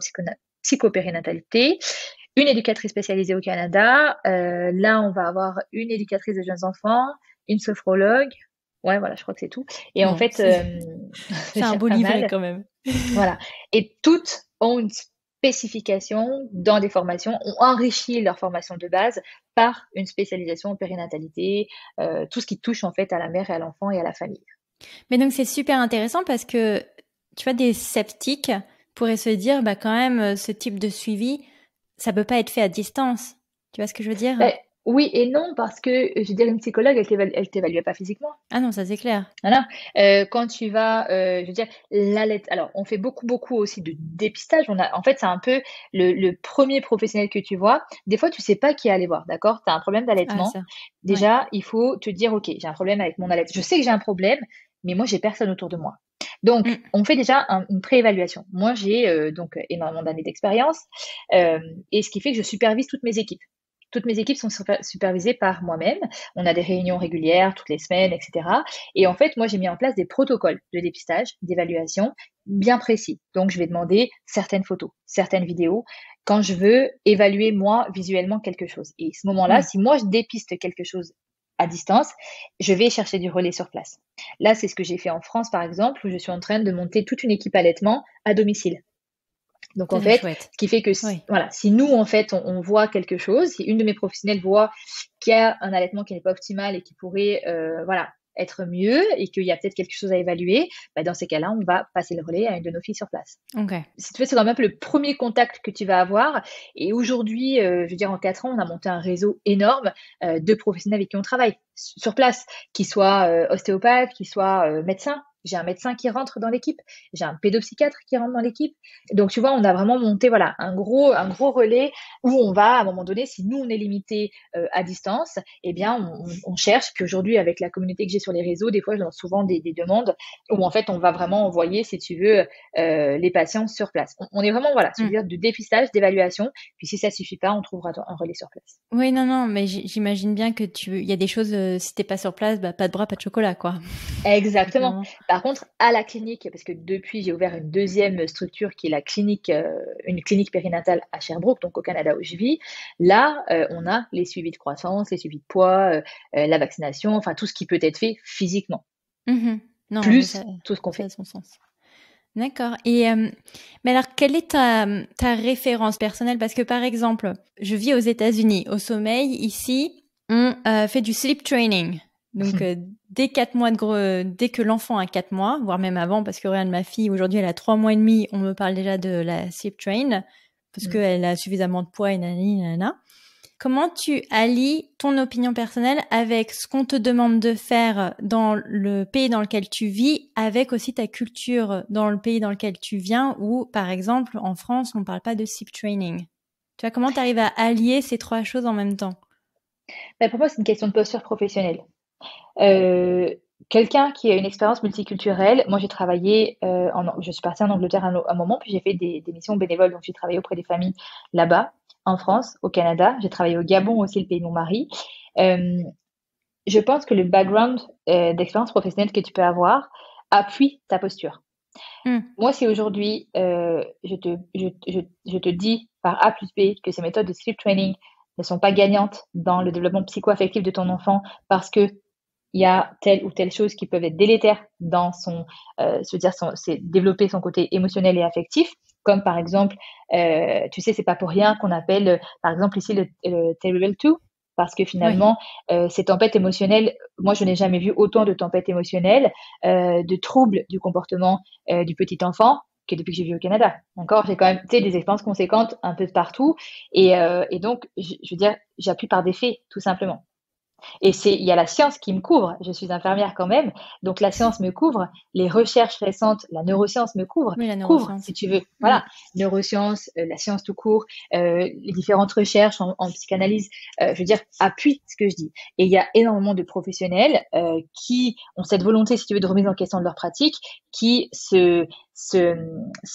psychopérinatalité, une éducatrice spécialisée au Canada. Là, on va avoir une éducatrice de jeunes enfants, une sophrologue. Ouais, voilà, je crois que c'est tout. Et en Bon, fait, c'est un beau pas livret mal. quand même. Voilà. Et toutes ont une spécification dans des formations, ont enrichi leur formation de base par une spécialisation en périnatalité, tout ce qui touche en fait à la mère et à l'enfant et à la famille. Mais donc c'est super intéressant parce que tu vois, des sceptiques pourraient se dire, bah quand même, ce type de suivi, ça peut pas être fait à distance. Tu vois ce que je veux dire? Ben, oui et non, parce que je veux dire, une psychologue, elle t'évalue pas physiquement. Ah non, ça c'est clair. Voilà. Quand tu vas, je veux dire, alors, on fait beaucoup aussi de dépistage. En fait, c'est un peu le premier professionnel que tu vois. Des fois, tu sais pas qui aller voir, d'accord? Tu as un problème Ah d'allaitement. ça. Ouais. Déjà, il faut te dire, OK, j'ai un problème avec mon allaitement. Je sais que j'ai un problème, mais moi, j'ai personne autour de moi. Donc, Mm. on fait déjà une préévaluation. Moi, j'ai donc énormément d'années d'expérience, et ce qui fait que je supervise toutes mes équipes. Toutes mes équipes sont supervisées par moi-même. On a des réunions régulières toutes les semaines, etc. Et en fait, moi, j'ai mis en place des protocoles de dépistage, d'évaluation bien précis. Donc, je vais demander certaines photos, certaines vidéos quand je veux évaluer, moi, visuellement quelque chose. Et à ce moment-là, Ouais. si moi, je dépiste quelque chose à distance, je vais chercher du relais sur place. Là, c'est ce que j'ai fait en France, par exemple, où je suis en train de monter toute une équipe allaitement à domicile. Donc, en Ça c'est fait, chouette. ce qui fait que, Oui. voilà, si nous, en fait, on voit quelque chose, si une de mes professionnels voit qu'il y a un allaitement qui n'est pas optimal et qui pourrait, voilà, être mieux et qu'il y a peut-être quelque chose à évaluer, bah, dans ces cas-là, on va passer le relais à une de nos filles sur place. Ok. Si tu veux, c'est quand même le premier contact que tu vas avoir. Et aujourd'hui, je veux dire, en 4 ans, on a monté un réseau énorme de professionnels avec qui on travaille sur place, qu'ils soient ostéopathes, qu'ils soient médecins. J'ai un médecin qui rentre dans l'équipe, j'ai un pédopsychiatre qui rentre dans l'équipe. Donc, tu vois, on a vraiment monté voilà, un gros relais où on va, à un moment donné, si nous, on est limité à distance, eh bien, on cherche. Puis aujourd'hui, avec la communauté que j'ai sur les réseaux, des fois, je lance souvent des demandes où, en fait, on va vraiment envoyer, si tu veux, les patients sur place. On est vraiment, voilà, Mm. c'est-à-dire de dépistage, d'évaluation. Puis si ça suffit pas, on trouvera un relais sur place. Oui, non, mais j'imagine bien que il y a des choses, si t'es pas sur place, bah pas de bras, pas de chocolat, quoi. Exactement. Vraiment. Par contre, à la clinique, parce que depuis, j'ai ouvert une deuxième structure qui est la clinique, une clinique périnatale à Sherbrooke, donc au Canada où je vis. Là, on a les suivis de croissance, les suivis de poids, la vaccination, enfin tout ce qui peut être fait physiquement, Non, mais plus tout ce qu'on ça fait. a son sens. D'accord. Et mais alors, quelle est ta référence personnelle? Parce que par exemple, je vis aux États-Unis. Au sommeil, ici, on fait du sleep training. Donc dès 4 mois dès que l'enfant a 4 mois, voire même avant, parce que regarde, ma fille aujourd'hui elle a 3 mois et demi, on me parle déjà de la sleep train parce qu'elle a suffisamment de poids et nanana. Comment tu allies ton opinion personnelle avec ce qu'on te demande de faire dans le pays dans lequel tu vis, avec aussi ta culture dans le pays dans lequel tu viens, où, par exemple, en France, on ne parle pas de sleep training. Tu vois, comment tu arrives à allier ces 3 choses en même temps? Ben, pour moi, c'est une question de posture professionnelle. Quelqu'un qui a une expérience multiculturelle, moi j'ai travaillé, je suis partie en Angleterre un moment, puis j'ai fait des missions bénévoles, donc j'ai travaillé auprès des familles là-bas, en France, au Canada, j'ai travaillé au Gabon aussi, le pays de mon mari. Euh, je pense que le background d'expérience professionnelle que tu peux avoir appuie ta posture. Moi, si aujourd'hui je te dis par A plus B que ces méthodes de sleep training ne sont pas gagnantes dans le développement psycho-affectif de ton enfant parce que il y a telle ou telle chose qui peuvent être délétères dans c'est développer son côté émotionnel et affectif, comme par exemple, tu sais, c'est pas pour rien qu'on appelle, par exemple ici le Terrible Two, parce que finalement, ces tempêtes émotionnelles, moi je n'ai jamais vu autant de tempêtes émotionnelles, de troubles du comportement du petit enfant que depuis que j'ai vu au Canada. D'accord, j'ai quand même, tu sais, des expériences conséquentes un peu de partout, et donc, je veux dire, j'appuie par des faits, tout simplement. Et il y a la science qui me couvre. Je suis infirmière quand même, donc la science me couvre. Les recherches récentes, la neuroscience me couvre, Oui, la couvre neuroscience. si tu veux. Voilà, neuroscience, la science tout court, les différentes recherches en psychanalyse, je veux dire, appuient ce que je dis. Et il y a énormément de professionnels qui ont cette volonté, si tu veux, de remise en question de leur pratique, qui je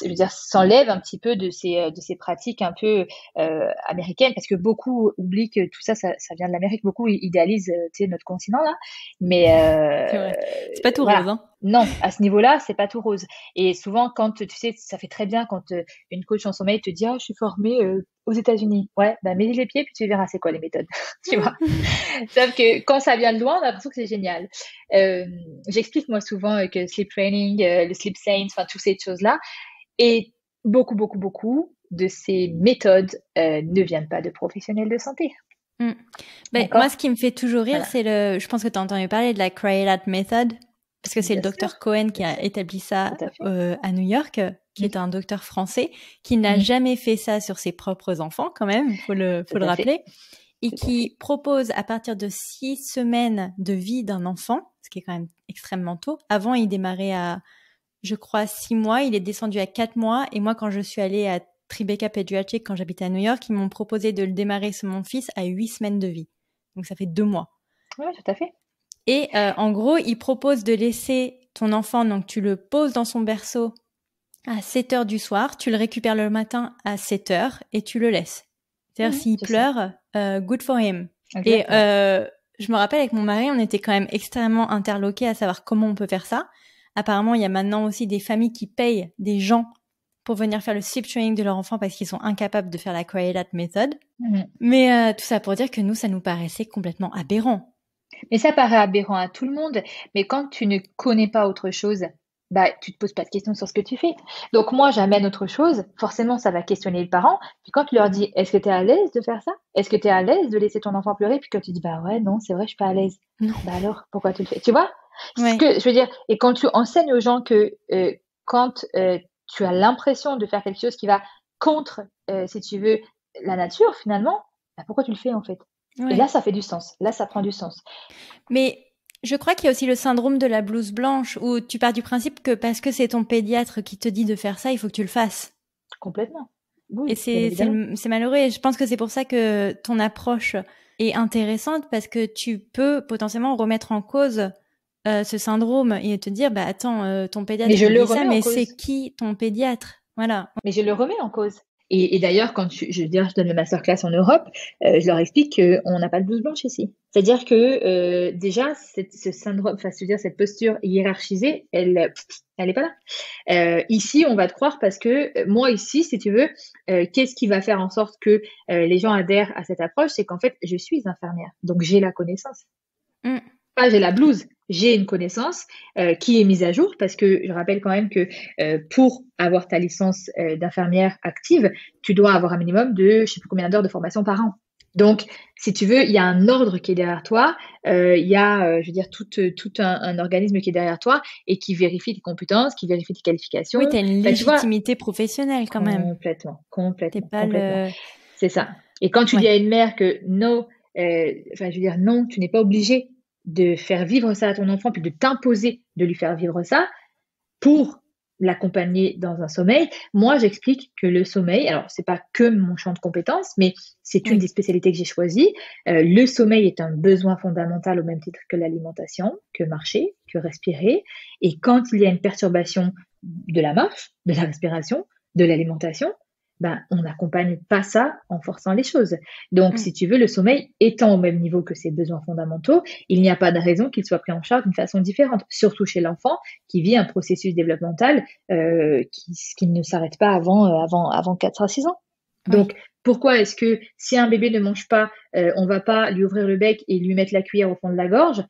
veux dire, s'enlèvent un petit peu de ces pratiques un peu américaines, parce que beaucoup oublient que tout ça vient de l'Amérique. Beaucoup idéalisent, tu sais, notre continent là, mais C'est vrai. C'est pas tout voilà. rose, hein. non, à ce niveau-là, c'est pas tout rose. Et souvent, quand tu sais, ça fait très bien quand une coach en sommeil te dit, ah, je suis formée aux États-Unis. Ouais, bah mets les pieds puis tu verras c'est quoi les méthodes, tu vois. Sauf que quand ça vient de loin, on a l'impression que c'est génial. J'explique moi souvent que sleep training, le sleep science, enfin toutes ces choses-là, et beaucoup de ces méthodes ne viennent pas de professionnels de santé. Ben, moi, ce qui me fait toujours rire, c'est je pense que tu as entendu parler de la Crayolat Method, parce que c'est le docteur Cohen qui a établi ça à New York, qui est un docteur français, qui n'a jamais fait ça sur ses propres enfants quand même, faut le rappeler, et qui propose à partir de 6 semaines de vie d'un enfant, ce qui est quand même extrêmement tôt. Avant, il démarrait à, je crois, 6 mois, il est descendu à 4 mois, et moi, quand je suis allée à Tribeca Pediatric, quand j'habitais à New York, ils m'ont proposé de le démarrer sur mon fils à 8 semaines de vie. Donc, ça fait 2 mois. Oui, tout à fait. Et en gros, ils proposent de laisser ton enfant, donc tu le poses dans son berceau à 7 heures du soir, tu le récupères le matin à 7 heures et tu le laisses. C'est-à-dire, s'il pleure, good for him. Exactement. Et je me rappelle, avec mon mari, on était quand même extrêmement interloqués à savoir comment on peut faire ça. Apparemment, il y a maintenant aussi des familles qui payent des gens pour venir faire le sleep training de leur enfant parce qu'ils sont incapables de faire la Crayolat Method. Mais tout ça pour dire que nous, ça nous paraissait complètement aberrant. Mais ça paraît aberrant à tout le monde. Mais quand tu ne connais pas autre chose, bah, tu te poses pas de questions sur ce que tu fais. Donc moi, j'amène autre chose. Forcément, ça va questionner les parents. Puis quand tu leur dis, est-ce que tu es à l'aise de faire ça? Est-ce que tu es à l'aise de laisser ton enfant pleurer? Puis quand tu dis, bah ouais, non, c'est vrai, je suis pas à l'aise. Non. Bah alors, pourquoi tu le fais? Tu vois? Ce que je veux dire. Et quand tu enseignes aux gens que quand tu as l'impression de faire quelque chose qui va contre, si tu veux, la nature, finalement, bah pourquoi tu le fais en fait? Et là, ça fait du sens. Là, ça prend du sens. Mais je crois qu'il y a aussi le syndrome de la blouse blanche où tu pars du principe que parce que c'est ton pédiatre qui te dit de faire ça, il faut que tu le fasses. Complètement. Oui, et c'est malheureux. Et je pense que c'est pour ça que ton approche est intéressante parce que tu peux potentiellement remettre en cause ce syndrome et te dire, bah attends, ton pédiatre dit ça, mais c'est qui ton pédiatre? Voilà. Mais je le remets en cause. Et d'ailleurs, quand je donne le masterclass en Europe, je leur explique qu'on n'a pas de blouse blanche ici. C'est-à-dire que déjà, ce syndrome, enfin, je veux dire, cette posture hiérarchisée, elle est pas là. Ici, on va te croire parce que moi ici, si tu veux, qu'est-ce qui va faire en sorte que les gens adhèrent à cette approche? C'est qu'en fait, je suis infirmière, donc j'ai la connaissance. Pas j'ai la blouse, j'ai une connaissance qui est mise à jour parce que je rappelle quand même que pour avoir ta licence d'infirmière active, tu dois avoir un minimum de je sais plus combien d'heures de formation par an. Donc, si tu veux, il y a un ordre qui est derrière toi, il y a, je veux dire, tout un organisme qui est derrière toi et qui vérifie tes compétences, qui vérifie tes qualifications. Oui, tu as une légitimité professionnelle quand même. Complètement. C'est ça. Et quand tu dis à une mère que non, enfin, je veux dire, non, tu n'es pas obligé de faire vivre ça à ton enfant, puis de t'imposer de lui faire vivre ça pour l'accompagner dans un sommeil. Moi, j'explique que le sommeil, alors c'est pas que mon champ de compétences, mais c'est une des spécialités que j'ai choisies. Le sommeil est un besoin fondamental au même titre que l'alimentation, que marcher, que respirer. Et quand il y a une perturbation de la marche, de la respiration, de l'alimentation, ben, on n'accompagne pas ça en forçant les choses. Donc, si tu veux, le sommeil étant au même niveau que ses besoins fondamentaux, il n'y a pas de raison qu'il soit pris en charge d'une façon différente, surtout chez l'enfant qui vit un processus développemental qui ne s'arrête pas avant 4 à 6 ans. Donc, pourquoi est-ce que si un bébé ne mange pas, on va pas lui ouvrir le bec et lui mettre la cuillère au fond de la gorge?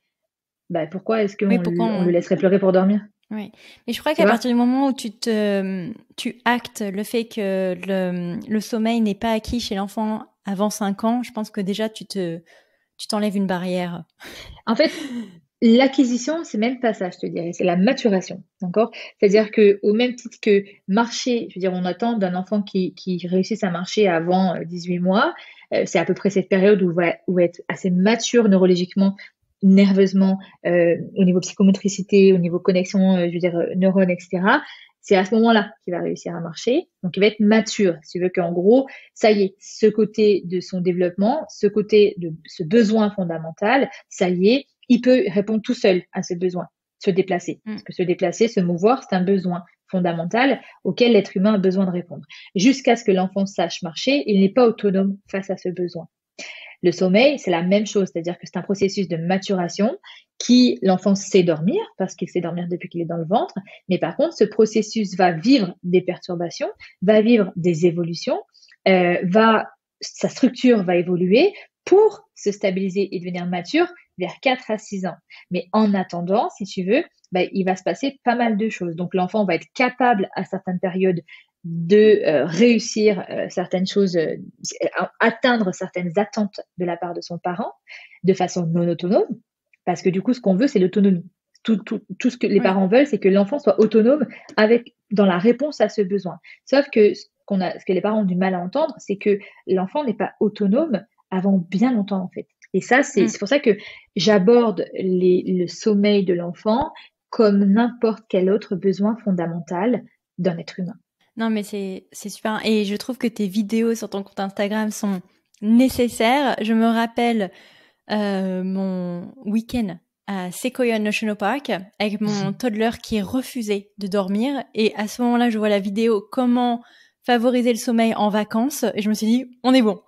Ben, pourquoi est-ce qu'on le laisserait pleurer pour dormir? Oui, mais je crois qu'à partir du moment où tu actes le fait que le sommeil n'est pas acquis chez l'enfant avant 5 ans, je pense que déjà tu t'enlèves une barrière. En fait, l'acquisition, c'est même pas ça, je te dirais, c'est la maturation, d'accord? C'est-à-dire que au même titre que marcher, je veux dire, on attend d'un enfant qui réussisse à marcher avant 18 mois, c'est à peu près cette période où va être assez mature neurologiquement, nerveusement, au niveau psychomotricité, au niveau connexion, je veux dire, neurones, etc. C'est à ce moment-là qu'il va réussir à marcher. Donc, il va être mature. Si tu veux qu'en gros, ça y est, ce côté de son développement, ce côté de ce besoin fondamental, ça y est, il peut répondre tout seul à ce besoin, se déplacer. Parce que se déplacer, se mouvoir, c'est un besoin fondamental auquel l'être humain a besoin de répondre. Jusqu'à ce que l'enfant sache marcher, il n'est pas autonome face à ce besoin. Le sommeil, c'est la même chose, c'est-à-dire que c'est un processus de maturation l'enfant sait dormir parce qu'il sait dormir depuis qu'il est dans le ventre, mais par contre, ce processus va vivre des perturbations, va vivre des évolutions, sa structure va évoluer pour se stabiliser et devenir mature vers 4 à 6 ans. Mais en attendant, si tu veux, il va se passer pas mal de choses. Donc, l'enfant va être capable à certaines périodes de réussir certaines choses, atteindre certaines attentes de la part de son parent de façon non autonome, parce que du coup, ce qu'on veut, c'est l'autonomie. Tout ce que les parents veulent, c'est que l'enfant soit autonome dans la réponse à ce besoin. Sauf que ce que les parents ont du mal à entendre, c'est que l'enfant n'est pas autonome avant bien longtemps, en fait. Et ça, c'est pour ça que j'aborde le sommeil de l'enfant comme n'importe quel autre besoin fondamental d'un être humain. Non, mais c'est super. Et je trouve que tes vidéos sur ton compte Instagram sont nécessaires. Je me rappelle mon week-end à Sequoia National Park avec mon toddler qui refusait de dormir. Et à ce moment-là, je vois la vidéo comment favoriser le sommeil en vacances. Et je me suis dit, on est bon.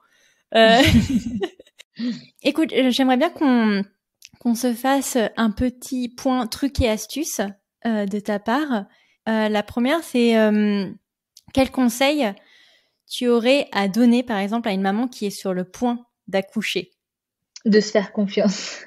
Écoute, j'aimerais bien qu'on se fasse un petit point truc et astuce de ta part. La première, c'est quel conseil tu aurais à donner, par exemple, à une maman qui est sur le point d'accoucher? De se faire confiance.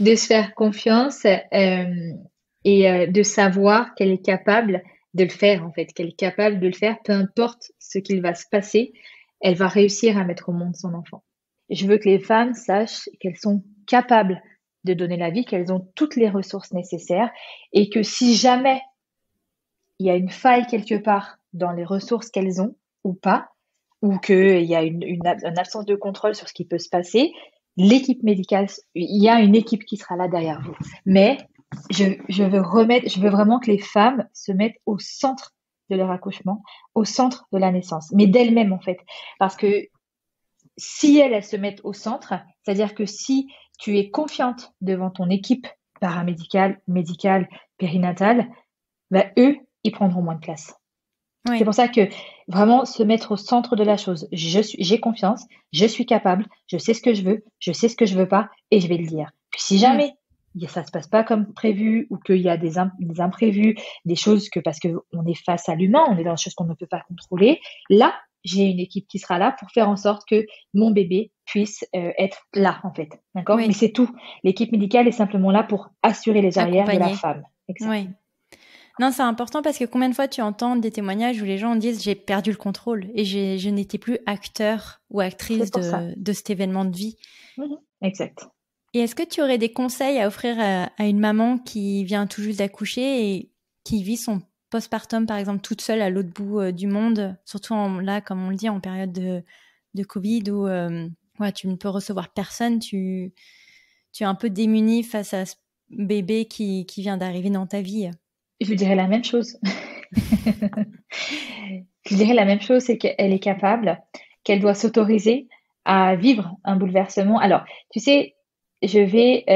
De se faire confiance et de savoir qu'elle est capable de le faire, en fait. Qu'elle est capable de le faire, peu importe ce qu'il va se passer, elle va réussir à mettre au monde son enfant. Je veux que les femmes sachent qu'elles sont capables de donner la vie, qu'elles ont toutes les ressources nécessaires et que si jamais il y a une faille quelque part dans les ressources qu'elles ont ou pas, ou qu'il y a une absence de contrôle sur ce qui peut se passer, l'équipe médicale, il y a une équipe qui sera là derrière vous. Mais je veux vraiment que les femmes se mettent au centre de leur accouchement, au centre de la naissance, mais d'elles-mêmes en fait. Parce que si elles se mettent au centre, c'est-à-dire que si tu es confiante devant ton équipe paramédicale, médicale, périnatale, eux, ils prendront moins de place. Oui. C'est pour ça que vraiment se mettre au centre de la chose. J'ai confiance, je suis capable, je sais ce que je veux, je sais ce que je veux pas et je vais le dire. Puis si jamais ça se passe pas comme prévu ou qu'il y a des imprévus, des choses parce que on est face à l'humain, on est dans des choses qu'on ne peut pas contrôler, là, j'ai une équipe qui sera là pour faire en sorte que mon bébé puisse être là, en fait. D'accord ? Oui. Mais c'est tout. L'équipe médicale est simplement là pour assurer les arrières de la femme. Exactement. Oui. Non, c'est important parce que combien de fois tu entends des témoignages où les gens disent j'ai perdu le contrôle et je n'étais plus acteur ou actrice de cet événement de vie. Exact. Et est-ce que tu aurais des conseils à offrir à une maman qui vient tout juste d'accoucher et qui vit son postpartum, par exemple, toute seule à l'autre bout du monde, surtout là, comme on le dit, en période de Covid où tu ne peux recevoir personne, tu es un peu démunie face à ce bébé qui vient d'arriver dans ta vie? Je dirais la même chose. Je dirais la même chose, c'est qu'elle est capable, qu'elle doit s'autoriser à vivre un bouleversement. Alors, tu sais, j'ai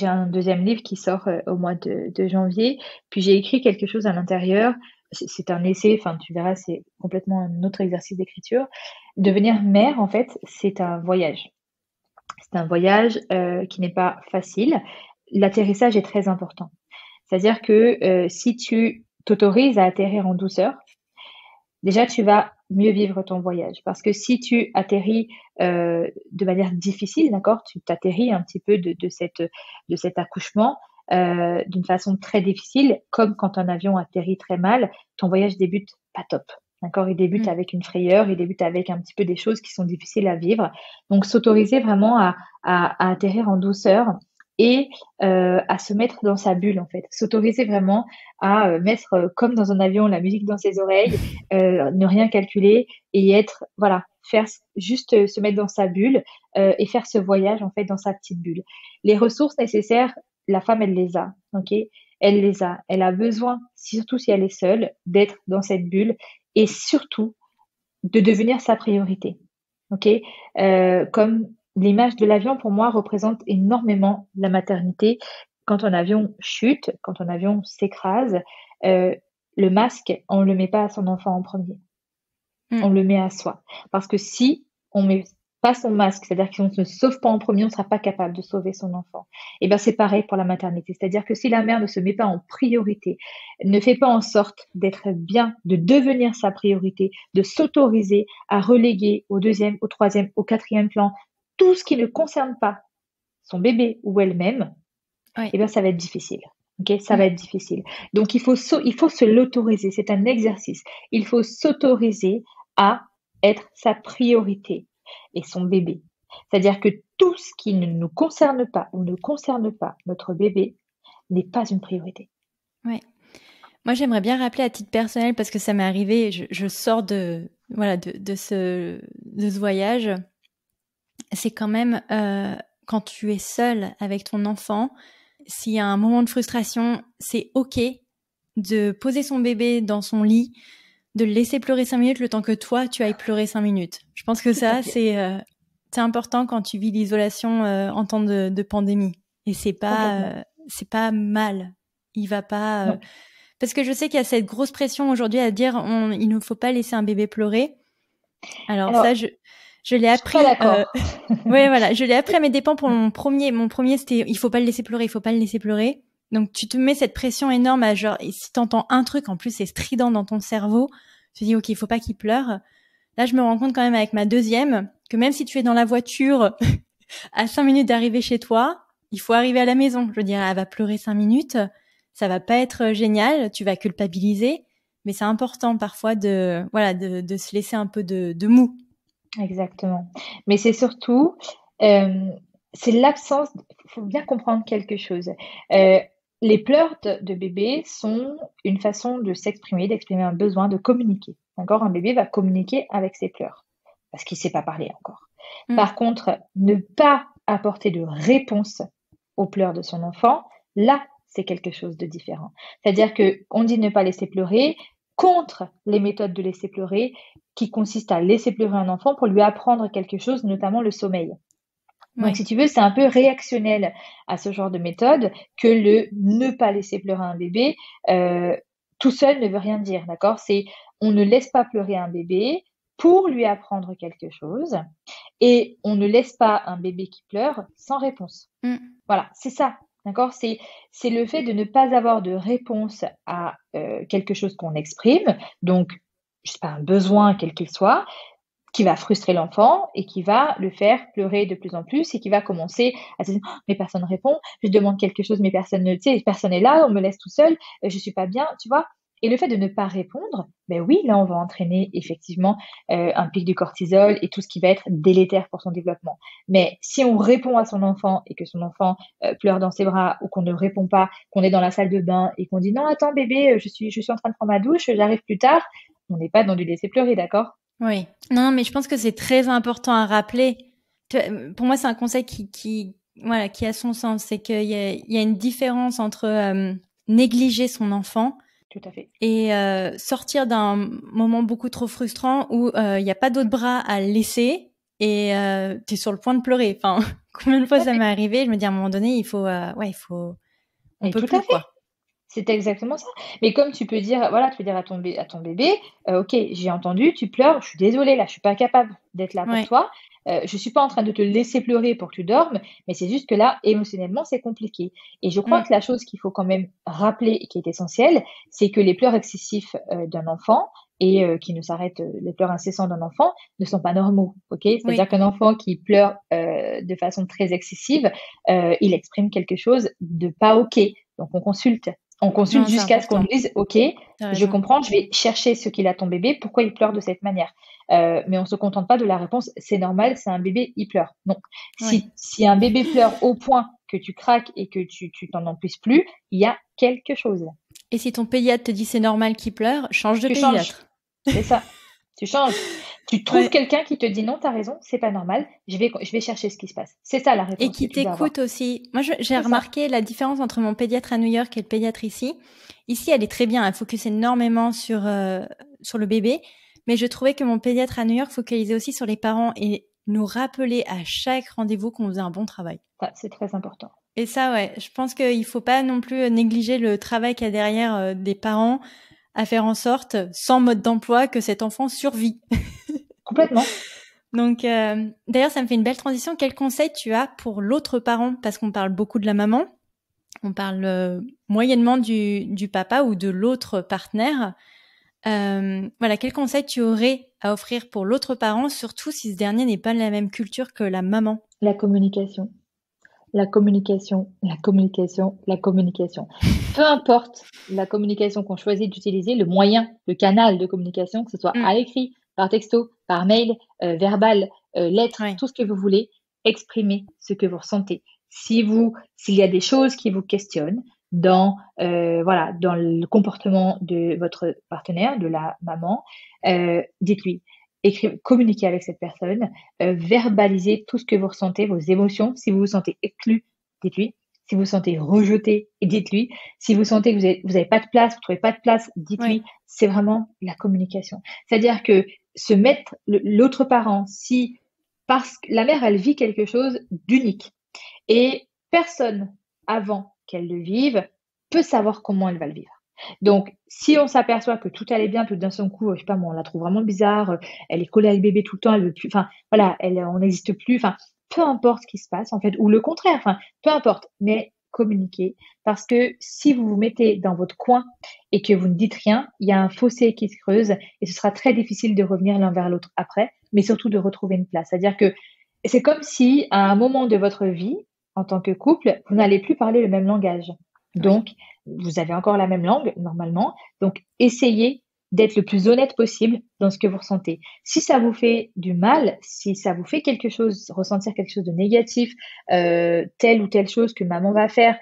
un deuxième livre qui sort au mois de janvier, puis j'ai écrit quelque chose à l'intérieur. C'est un essai, enfin tu verras, c'est complètement un autre exercice d'écriture. Devenir mère, en fait, c'est un voyage. C'est un voyage qui n'est pas facile. L'atterrissage est très important. C'est-à-dire que si tu t'autorises à atterrir en douceur, déjà tu vas mieux vivre ton voyage. Parce que si tu atterris de manière difficile, d'accord, tu t'atterris un petit peu de cet accouchement d'une façon très difficile, comme quand un avion atterrit très mal, ton voyage débute pas top. D'accord, il débute avec une frayeur, il débute avec un petit peu des choses qui sont difficiles à vivre. Donc s'autoriser vraiment à atterrir en douceur et à se mettre dans sa bulle, en fait. S'autoriser vraiment à mettre, comme dans un avion, la musique dans ses oreilles, ne rien calculer et faire juste se mettre dans sa bulle et faire ce voyage, en fait, dans sa petite bulle. Les ressources nécessaires, la femme, elle les a, ok ? Elle les a. Elle a besoin, surtout si elle est seule, d'être dans cette bulle et surtout de devenir sa priorité, ok ? Comme l'image de l'avion, pour moi, représente énormément la maternité. Quand un avion chute, quand un avion s'écrase, le masque, on ne le met pas à son enfant en premier. On le met à soi. Parce que si on met pas son masque, c'est-à-dire que si on ne se sauve pas en premier, on ne sera pas capable de sauver son enfant. Et bien c'est pareil pour la maternité, c'est-à-dire que si la mère ne se met pas en priorité, ne fait pas en sorte d'être bien, de devenir sa priorité, de s'autoriser à reléguer au deuxième, au troisième, au quatrième plan tout ce qui ne concerne pas son bébé ou elle-même, Oui. et bien ça va être difficile. Ok, ça va être difficile. Donc il faut se l'autoriser. C'est un exercice. Il faut s'autoriser à être sa priorité et son bébé. C'est-à-dire que tout ce qui ne nous concerne pas ou ne concerne pas notre bébé n'est pas une priorité. Ouais. Moi, j'aimerais bien rappeler à titre personnel, parce que ça m'est arrivé, je sors de ce voyage. C'est quand même quand tu es seule avec ton enfant, s'il y a un moment de frustration, c'est ok de poser son bébé dans son lit, de le laisser pleurer 5 minutes le temps que toi, tu ailles pleurer 5 minutes. Je pense que ça, c'est important quand tu vis l'isolation en temps de pandémie. Et c'est pas mal. Il va pas... parce que je sais qu'il y a cette grosse pression aujourd'hui à dire il ne faut pas laisser un bébé pleurer. Alors ça, je l'ai appris. Ouais, voilà, je l'ai appris à mes dépens pour mon premier. Mon premier, c'était il faut pas le laisser pleurer, il faut pas le laisser pleurer. Donc tu te mets cette pression énorme à genre, et si t'entends un truc en plus c'est strident dans ton cerveau, tu te dis ok, il faut pas qu'il pleure. Là, je me rends compte quand même avec ma deuxième que même si tu es dans la voiture à 5 minutes d'arriver chez toi, il faut arriver à la maison. Je veux dire, elle va pleurer 5 minutes, ça va pas être génial, tu vas culpabiliser, mais c'est important parfois de se laisser un peu de mou. Exactement. Mais c'est surtout, c'est l'absence. Il faut bien comprendre quelque chose. Les pleurs de bébé sont une façon de s'exprimer, d'exprimer un besoin, de communiquer. D'accord? Un bébé va communiquer avec ses pleurs parce qu'il ne sait pas parler encore. Par contre, ne pas apporter de réponse aux pleurs de son enfant, là, c'est quelque chose de différent. C'est-à-dire que on dit ne pas laisser pleurer contre les méthodes de laisser pleurer qui consistent à laisser pleurer un enfant pour lui apprendre quelque chose, notamment le sommeil. Donc, si tu veux, c'est un peu réactionnel à ce genre de méthode que le ne pas laisser pleurer un bébé tout seul ne veut rien dire, d'accord? C'est on ne laisse pas pleurer un bébé pour lui apprendre quelque chose et on ne laisse pas un bébé qui pleure sans réponse. Voilà, c'est ça, d'accord? C'est le fait de ne pas avoir de réponse à quelque chose qu'on exprime, donc je sais pas, un besoin quel qu'il soit, qui va frustrer l'enfant et qui va le faire pleurer de plus en plus et qui va commencer à se dire mais personne ne répond, je demande quelque chose mais personne ne, tu sais, personne est là, on me laisse tout seul, je suis pas bien, tu vois. Et le fait de ne pas répondre, ben oui, là on va entraîner effectivement un pic du cortisol et tout ce qui va être délétère pour son développement. Mais si on répond à son enfant et que son enfant pleure dans ses bras ou qu'on ne répond pas, qu'on est dans la salle de bain et qu'on dit non attends bébé, je suis en train de prendre ma douche, j'arrive plus tard, on n'est pas dans du laisser pleurer, d'accord? Oui. Non, mais je pense que c'est très important à rappeler. Pour moi, c'est un conseil qui a son sens. C'est qu'il y a une différence entre négliger son enfant. Tout à fait. Et sortir d'un moment beaucoup trop frustrant où il n'y a pas d'autre bras à laisser et tu es sur le point de pleurer. Enfin, combien de fois ça m'est arrivé? Je me dis à un moment donné, on peut plus, quoi. C'est exactement ça. Mais comme tu peux dire, voilà, tu peux dire à ton bébé, ok, j'ai entendu, tu pleures, je suis désolée, là, je suis pas capable d'être là pour toi. Je suis pas en train de te laisser pleurer pour que tu dormes, mais c'est juste que là, émotionnellement, c'est compliqué. Et je crois que la chose qu'il faut quand même rappeler et qui est essentielle, c'est que les pleurs excessifs d'un enfant et qui ne s'arrêtent, les pleurs incessants d'un enfant ne sont pas normaux, ok? C'est-à-dire qu'un enfant qui pleure de façon très excessive, il exprime quelque chose de pas ok. Donc on consulte jusqu'à ce qu'on nous dise, ok, je comprends, je vais chercher ce qu'il a ton bébé, pourquoi il pleure de cette manière. Mais on se contente pas de la réponse, c'est normal, c'est un bébé, il pleure. Non. Si un bébé pleure au point que tu craques et que tu t'en en puisses plus, il y a quelque chose. Et si ton pédiatre te dit c'est normal qu'il pleure, change de pédiatre. C'est ça. Tu changes. Tu trouves quelqu'un qui te dit non, t'as raison, c'est pas normal, je vais chercher ce qui se passe. C'est ça la réponse. Et qui t'écoute aussi. Moi, j'ai remarqué la différence entre mon pédiatre à New York et le pédiatre ici. Ici, elle est très bien, elle focus énormément sur le bébé, mais je trouvais que mon pédiatre à New York focalisait aussi sur les parents et nous rappelait à chaque rendez-vous qu'on faisait un bon travail. Ça, c'est très important. Et ça, ouais, je pense qu'il faut pas non plus négliger le travail qu'il y a derrière des parents à faire en sorte, sans mode d'emploi, que cet enfant survit. Complètement. Donc, d'ailleurs, ça me fait une belle transition. Quel conseil tu as pour l'autre parent? Parce qu'on parle beaucoup de la maman, on parle moyennement du papa ou de l'autre partenaire. Voilà, quel conseil tu aurais à offrir pour l'autre parent, surtout si ce dernier n'est pas de la même culture que la maman? La communication. La communication, la communication, la communication. Peu importe la communication qu'on choisit d'utiliser, le moyen, le canal de communication, que ce soit à l'écrit, par texto, par mail, verbal, lettre, tout ce que vous voulez, exprimez ce que vous ressentez. S'il y a des choses qui vous questionnent dans le comportement de votre partenaire, de la maman, dites-lui. Communiquer avec cette personne, verbaliser tout ce que vous ressentez, vos émotions. Si vous vous sentez exclu, dites-lui. Si vous vous sentez rejeté, dites-lui. Si vous sentez que vous avez pas de place, vous trouvez pas de place, dites-lui. C'est vraiment la communication. C'est-à-dire que se mettre l'autre parent, parce que la mère, elle vit quelque chose d'unique et personne avant qu'elle le vive peut savoir comment elle va le vivre. Donc, si on s'aperçoit que tout allait bien, tout d'un seul coup, je sais pas moi, on la trouve vraiment bizarre, elle est collée avec bébé tout le temps, elle veut plus, enfin, voilà, on n'existe plus, enfin, peu importe ce qui se passe, en fait, ou le contraire, enfin, peu importe, mais communiquez, parce que si vous vous mettez dans votre coin et que vous ne dites rien, il y a un fossé qui se creuse et ce sera très difficile de revenir l'un vers l'autre après, mais surtout de retrouver une place. C'est-à-dire que c'est comme si, à un moment de votre vie, en tant que couple, vous n'allez plus parler le même langage. Donc, vous avez encore la même langue, normalement. Donc, essayez d'être le plus honnête possible dans ce que vous ressentez. Si ça vous fait du mal, si ça vous fait ressentir quelque chose de négatif, telle ou telle chose que maman va faire,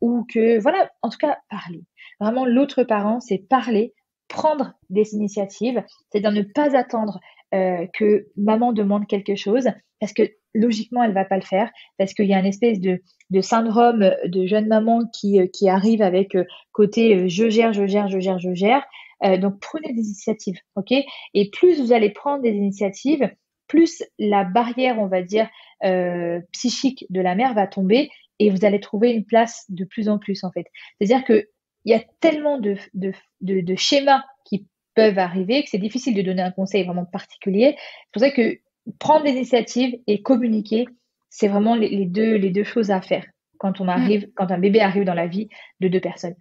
ou que, voilà, en tout cas, parlez. Vraiment, l'autre parent, c'est parler, prendre des initiatives, c'est-à-dire ne pas attendre que maman demande quelque chose, parce que logiquement, elle va pas le faire, parce qu'il y a une espèce de syndrome de jeune maman qui arrive avec côté je gère. Donc, prenez des initiatives, ok? Et plus vous allez prendre des initiatives, plus la barrière, on va dire, psychique de la mère va tomber et vous allez trouver une place de plus en plus, en fait. C'est-à-dire que il y a tellement de schémas qui peuvent arriver que c'est difficile de donner un conseil vraiment particulier. C'est pour ça que prendre des initiatives et communiquer, c'est vraiment les deux choses à faire quand quand un bébé arrive dans la vie de deux personnes.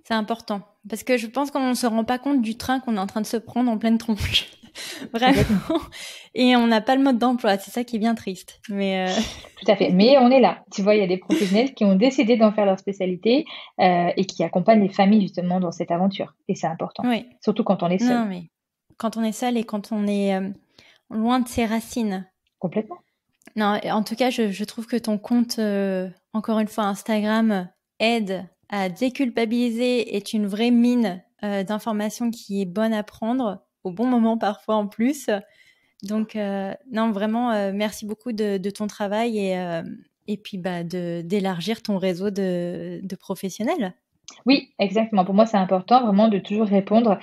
C'est important parce que je pense qu'on ne se rend pas compte du train qu'on est en train de se prendre en pleine tronche. Vraiment. Et on n'a pas le mode d'emploi. C'est ça qui est bien triste. Mais Tout à fait. Mais on est là. Tu vois, il y a des professionnels qui ont décidé d'en faire leur spécialité et qui accompagnent les familles justement dans cette aventure. Et c'est important. Oui. Surtout quand on est seul. Non, mais quand on est seul et quand on est loin de ses racines. Complètement. Non, en tout cas, je trouve que ton compte, encore une fois, Instagram, aide à déculpabiliser, est une vraie mine d'informations qui est bonne à prendre, au bon moment parfois en plus. Donc, non, vraiment, merci beaucoup de ton travail et puis d'élargir ton réseau de professionnels. Oui, exactement. Pour moi, c'est important vraiment de toujours répondre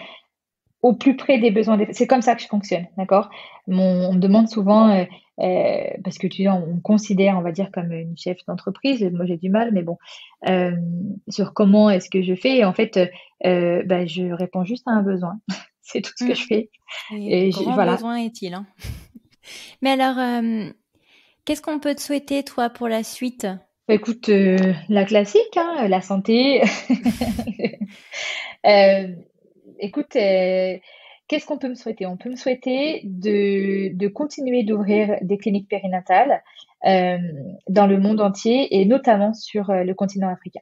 au plus près des besoins. C'est comme ça que je fonctionne, d'accord? On me demande souvent, parce que tu sais, on me considère, on va dire, comme une chef d'entreprise. Moi, j'ai du mal, mais bon, sur comment est-ce que je fais. Et en fait, je réponds juste à un besoin. C'est tout ce que je fais. Et grand besoin est-il, hein. Mais alors, qu'est-ce qu'on peut te souhaiter, toi, pour la suite? Écoute, la classique, hein, la santé. Écoute, qu'est-ce qu'on peut me souhaiter? On peut me souhaiter de continuer d'ouvrir des cliniques périnatales dans le monde entier et notamment sur le continent africain.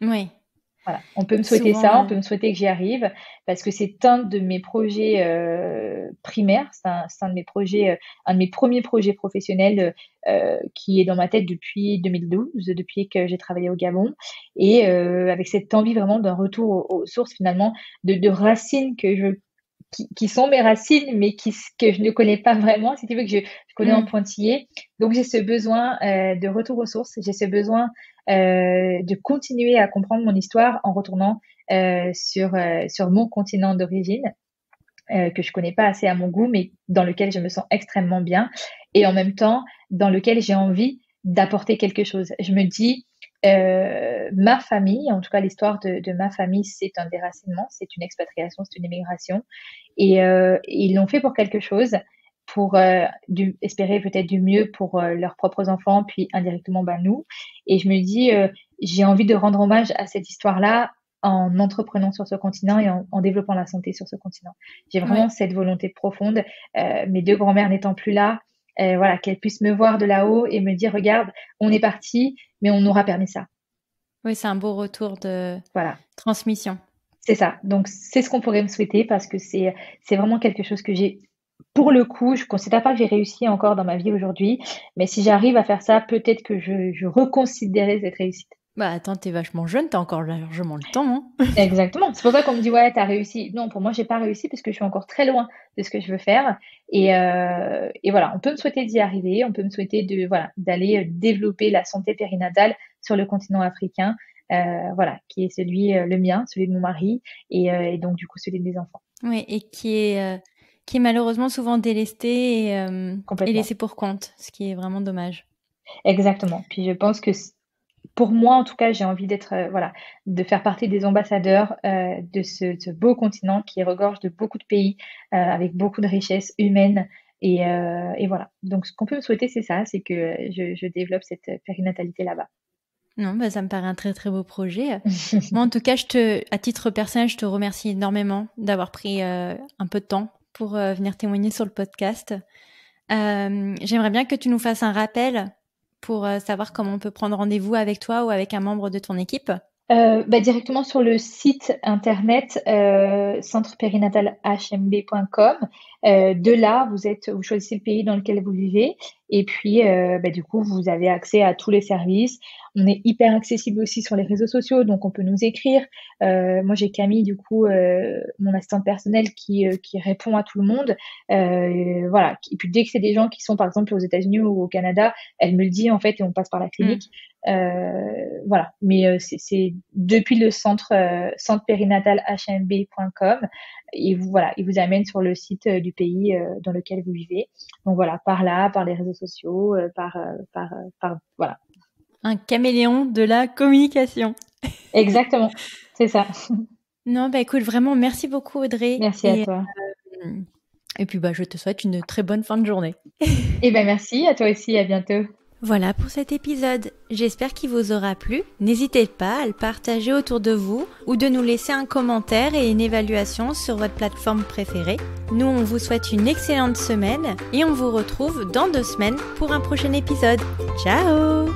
Oui. Voilà, on peut me souhaiter ça, on peut me souhaiter que j'y arrive parce que c'est un de mes projets primaires, c'est un de mes projets, un de mes premiers projets professionnels qui est dans ma tête depuis 2012, depuis que j'ai travaillé au Gabon et avec cette envie vraiment d'un retour aux sources finalement, de racines qui sont mes racines, mais que je ne connais pas vraiment, si tu veux, que je connais en pointillé. Donc, j'ai ce besoin de retour aux sources. J'ai ce besoin de continuer à comprendre mon histoire en retournant sur mon continent d'origine, que je connais pas assez à mon goût, mais dans lequel je me sens extrêmement bien et en même temps, dans lequel j'ai envie d'apporter quelque chose. Je me dis, ma famille, en tout cas l'histoire de ma famille, c'est un déracinement, c'est une expatriation, c'est une émigration et ils l'ont fait pour quelque chose, pour espérer peut-être du mieux pour leurs propres enfants, puis indirectement nous. Et je me dis, j'ai envie de rendre hommage à cette histoire-là en entreprenant sur ce continent et en développant la santé sur ce continent. J'ai vraiment cette volonté profonde. Mes 2 grands-mères n'étant plus là, voilà, qu'elles puissent me voir de là-haut et me dire, regarde, on est parti, mais on aura permis ça. Oui, c'est un beau retour de transmission. C'est ça. Donc, c'est ce qu'on pourrait me souhaiter parce que c'est vraiment quelque chose que j'ai, pour le coup, je ne considère pas que j'ai réussi encore dans ma vie aujourd'hui, mais si j'arrive à faire ça, peut-être que je reconsidérerai cette réussite. Attends, t'es vachement jeune, t'as encore largement le temps, hein. Exactement. C'est pour ça qu'on me dit, ouais, t'as réussi. Non, pour moi, j'ai pas réussi parce que je suis encore très loin de ce que je veux faire. Et voilà, on peut me souhaiter d'y arriver, on peut me souhaiter d'aller développer la santé périnatale sur le continent africain, qui est le mien, celui de mon mari, et donc du coup celui de mes enfants. Oui, et qui est malheureusement souvent délesté et laissé pour compte, ce qui est vraiment dommage. Exactement. Puis je pense que pour moi, en tout cas, j'ai envie d'être, de faire partie des ambassadeurs de ce beau continent qui regorge de beaucoup de pays avec beaucoup de richesses humaines. Et voilà. Donc, ce qu'on peut me souhaiter, c'est ça, c'est que je développe cette périnatalité là-bas. Non, ça me paraît un très très beau projet. Moi, en tout cas, à titre personnel, je te remercie énormément d'avoir pris un peu de temps pour venir témoigner sur le podcast. J'aimerais bien que tu nous fasses un rappel pour savoir comment on peut prendre rendez-vous avec toi ou avec un membre de ton équipe. Directement sur le site internet centrepérinatalhmb.com. De là, vous choisissez le pays dans lequel vous vivez et puis du coup, vous avez accès à tous les services. On est hyper accessible aussi sur les réseaux sociaux, donc on peut nous écrire. Moi, j'ai Camille, du coup, mon assistante personnelle qui répond à tout le monde. Et puis dès que c'est des gens qui sont par exemple aux États-Unis ou au Canada, elle me le dit en fait et on passe par la clinique. Mais c'est depuis le centre périnatalhmb.com et il vous amène sur le site du pays dans lequel vous vivez. Donc par là, par les réseaux sociaux, voilà. Un caméléon de la communication. Exactement, c'est ça. Non, écoute, vraiment, merci beaucoup Audrey. Merci à toi. Et puis je te souhaite une très bonne fin de journée. Et merci à toi aussi, à bientôt. Voilà pour cet épisode. J'espère qu'il vous aura plu. N'hésitez pas à le partager autour de vous ou de nous laisser un commentaire et une évaluation sur votre plateforme préférée. Nous, on vous souhaite une excellente semaine et on vous retrouve dans 2 semaines pour un prochain épisode. Ciao!